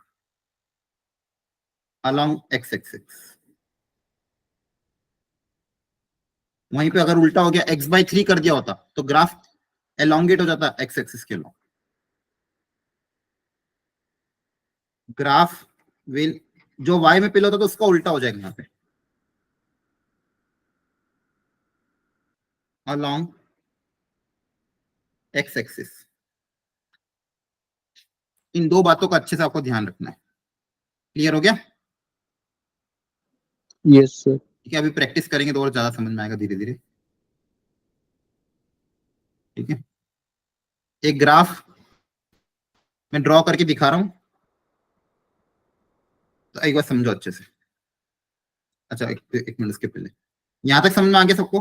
along x axis. वहीं पे अगर उल्टा हो गया, x/3 कर दिया होता तो ग्राफ एलोंगेट हो जाता एक्स एक्सिस के अलोंग। ग्राफ विल, जो y में पहले होता तो उसका उल्टा हो जाएगा यहाँ पे, अलोंग एक्स एक्सिस। इन दो बातों का अच्छे से आपको ध्यान रखना है। क्लियर हो गया। Yes sir. ठीक है, अभी प्रैक्टिस करेंगे तो और ज्यादा समझ में आएगा धीरे धीरे। ठीक है, एक ग्राफ मैं ड्रॉ करके दिखा रहा हूं, तो एक बार समझो अच्छे से। अच्छा एक मिनट, इसके पहले यहां तक समझ में आ गया सबको।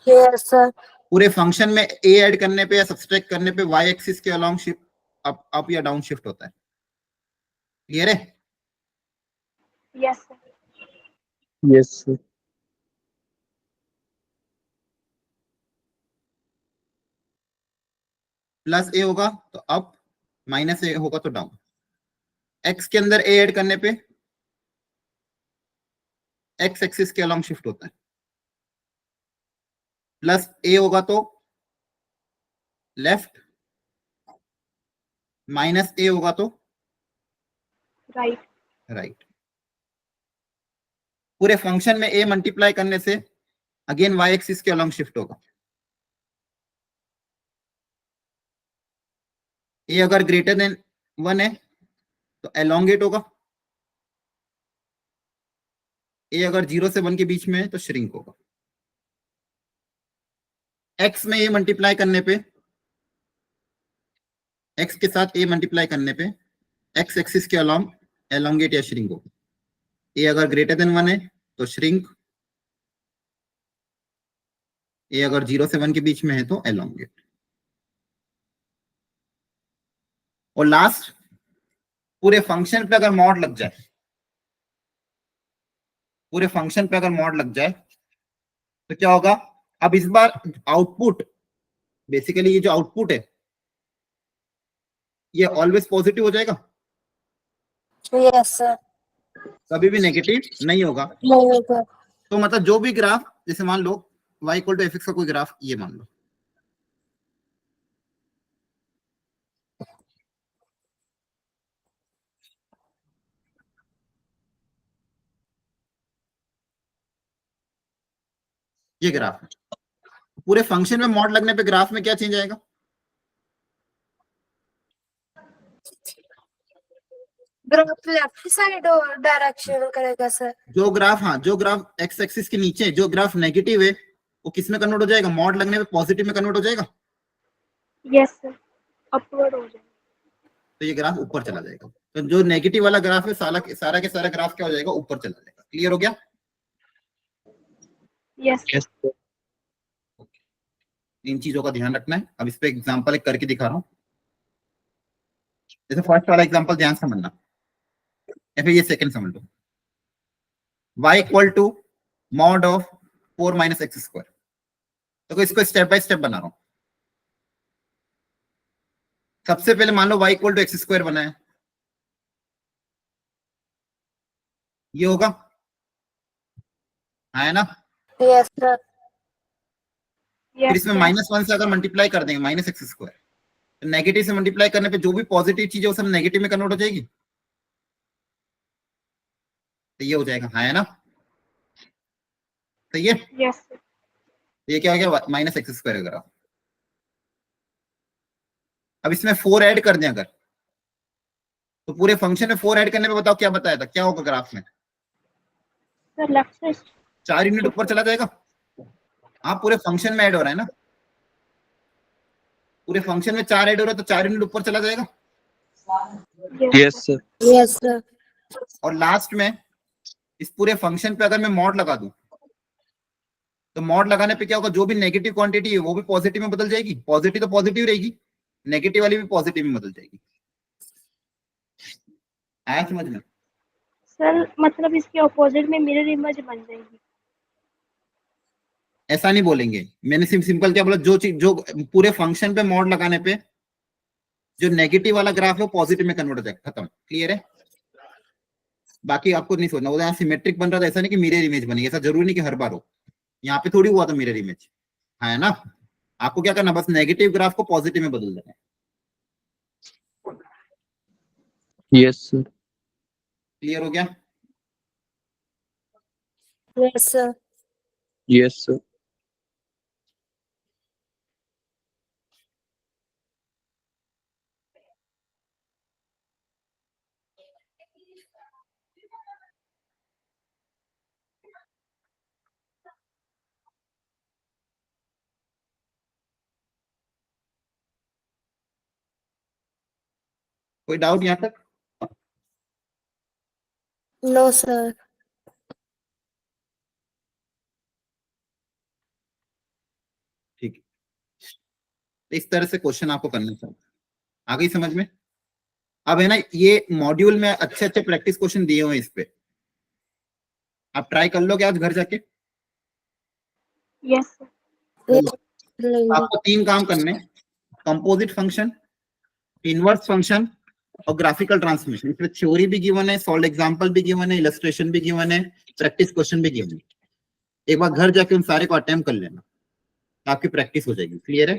Yes sir. पूरे फंक्शन में a ऐड करने पे या सब्सट्रैक्ट करने पे y एक्सिस के अलोंग शिफ्ट अप या डाउन शिफ्ट होता है। क्लियर है। Yes, sir. Yes sir. Plus a होगा तो अप, माइनस a होगा तो डाउन। x के अंदर a ऐड करने पे x एक्सिस के अलोंग शिफ्ट होता है। प्लस a होगा तो लेफ्ट, माइनस a होगा तो Right. राइट। पूरे फंक्शन में a मल्टीप्लाई करने से अगेन y एक्सिस के अलोंग शिफ्ट होगा। ए अगर ग्रेटर देन 1 है तो एलोंगेट होगा, ए अगर 0 से 1 के बीच में है तो श्रिंक होगा। एक्स में ए मल्टीप्लाई करने पे, एक्स के साथ ए मल्टीप्लाई करने पे एक्स एक्सिस के अलोंग एलोंगेट या श्रिंक होगा। ए अगर ग्रेटर देन 1 है तो श्रिंक, ए अगर 0 से 1 के बीच में है तो एलोंगेट। और लास्ट, पूरे फंक्शन पे अगर मॉड लग जाए, पूरे फंक्शन पे अगर मॉड लग जाए तो क्या होगा? अब इस बार आउटपुट, बेसिकली ये जो आउटपुट है ये ऑलवेज पॉजिटिव हो जाएगा, यस सर। कभी भी नेगेटिव नहीं होगा। नहीं होगा। तो मतलब जो भी ग्राफ, जैसे मान लो y इक्वल टू fx का कोई ग्राफ, ये मान लो, ये ग्राफ है, पूरे फंक्शन में मॉड लगने पे ग्राफ में क्या चेंज आएगा? ग्राफ लेफ्ट साइड डायरेक्शन करेगा सर। जो ग्राफ, हाँ, जो ग्राफ एक्स एक्सिस के नीचे, जो ग्राफ नेगेटिव है वो किस में कन्वर्ट हो जाएगा? मॉड लगने पे पॉजिटिव में कन्वर्ट हो जाएगा, यस सर, अपवर्ड हो जाएगा। तो ये ग्राफ ऊपर चला जाएगा। तो जो नेगेटिव वाला ग्राफ है सारा के सारा ग्राफ क्या हो जाएगा? ऊपर चला जाएगा। क्लियर हो गया? Yes Yes, sir. इन चीजों का ध्यान रखना है। अब इस पे एग्जांपल एक करके दिखा रहा हूँ। जैसे फर्स्ट वाला एग्जांपल ध्यान से समझना, या फिर ये सेकंड समझ लो। y equal to mod of 4 minus x square. तो इसको स्टेप बाय स्टेप बना रहा हूं। सबसे पहले मान लो y equal to x square बना है, ये होगा, है ना? Yes sir. फिर इसमें -1 से अगर मल्टीप्लाई कर देंगे, माइनस एक्स स्क्वायर, तो नेगेटिव से मल्टीप्लाई करने पे जो भी पॉजिटिव चीज है वो सब नेगेटिव में कन्वर्ट हो जाएगी, तो ये हो जाएगा, है ना? तो ये यस ये क्या हो गया? माइनस एक्स स्क्वायर अगर। अब इसमें 4 ऐड कर दें अगर, तो पूरे फंक्शन में 4 ऐड करने पे बताओ क्या बताया था, क्या होगा ग्राफ में? सर, लेफ्ट से 4 यूनिट ऊपर चला जाएगा। हाँ, पूरे फंक्शन में ऐड हो रहा है ना, पूरे फंक्शन में 4 ऐड हो रहा है तो 4 यूनिट ऊपर चला जाएगा। Yes, sir. Yes sir. और लास्ट में इस पूरे फंक्शन पे अगर मैं मॉड लगा दूं, तो मॉड लगाने पे क्या होगा? जो भी नेगेटिव क्वांटिटी है वो भी पॉजिटिव में बदल जाएगी, पॉजिटिव तो पॉजिटिव रहेगी, नेगेटिव वाली भी पॉजिटिव में बदल जाएगी। आया समझ में? सर, मतलब इसके ऑपोजिट में मिरर इमेज बन जाएगी। ऐसा नहीं बोलेंगे, मैंने सिंपल क्या बोला, जो चीज, जो पूरे फंक्शन पे मॉड लगाने पे जो नेगेटिव वाला ग्राफ है वो पॉजिटिव में कन्वर्ट हो जाएगा, खत्म। क्लियर है? बाकी आपको नहीं सोचना, वो यहाँ सिमेट्रिक बन रहा था, ऐसा नहीं कि मिरर इमेज बनेगी, ऐसा जरूरी नहीं कि हर बार हो। यहाँ पे थोड़ी हुआ था मिरर इमेज, है ना? आपको क्या करना, बस नेगेटिव ग्राफ को पॉजिटिव में बदल देना है। Yes, sir. क्लियर हो गया? Yes sir. Yes, sir. कोई डाउट यहाँ तक? No sir. ठीक है, तो इस तरह से क्वेश्चन आपको करना चाहिए। आ गई समझ में? अब है ना, ये मॉड्यूल में अच्छे अच्छे प्रैक्टिस क्वेश्चन दिए हुए हैं, इस पे आप ट्राई कर लोगे आज घर जाके? यस आपको 3 काम करने, कंपोजिट फंक्शन, इनवर्स फंक्शन और ग्राफिकल ट्रांसफॉर्मेशन। इसमें थ्योरी भी गिवन है, सॉल्व एग्जांपल भी गिवन है, इलस्ट्रेशन भी गिवन है, प्रैक्टिस क्वेश्चन भी गिवन है। एक बार घर जाके उन सारे को अटेम्प्ट कर लेना, आपकी प्रैक्टिस हो जाएगी। क्लियर है?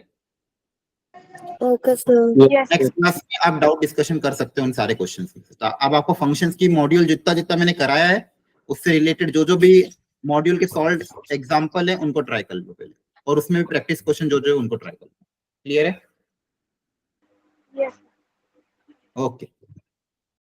Okay sir. Yes next class में आप डाउट डिस्कशन कर सकते हो उन सारे क्वेश्चन से। तो अब आपको फंक्शंस की मॉड्यूल जितना जितना मैंने कराया है उससे रिलेटेड जो जो भी मॉड्यूल के सॉल्व एग्जांपल है उनको ट्राई कर लो पहले, और उसमें भी प्रैक्टिस क्वेश्चन जो जो है उनको ट्राई कर लो। क्लियर है? Yes okay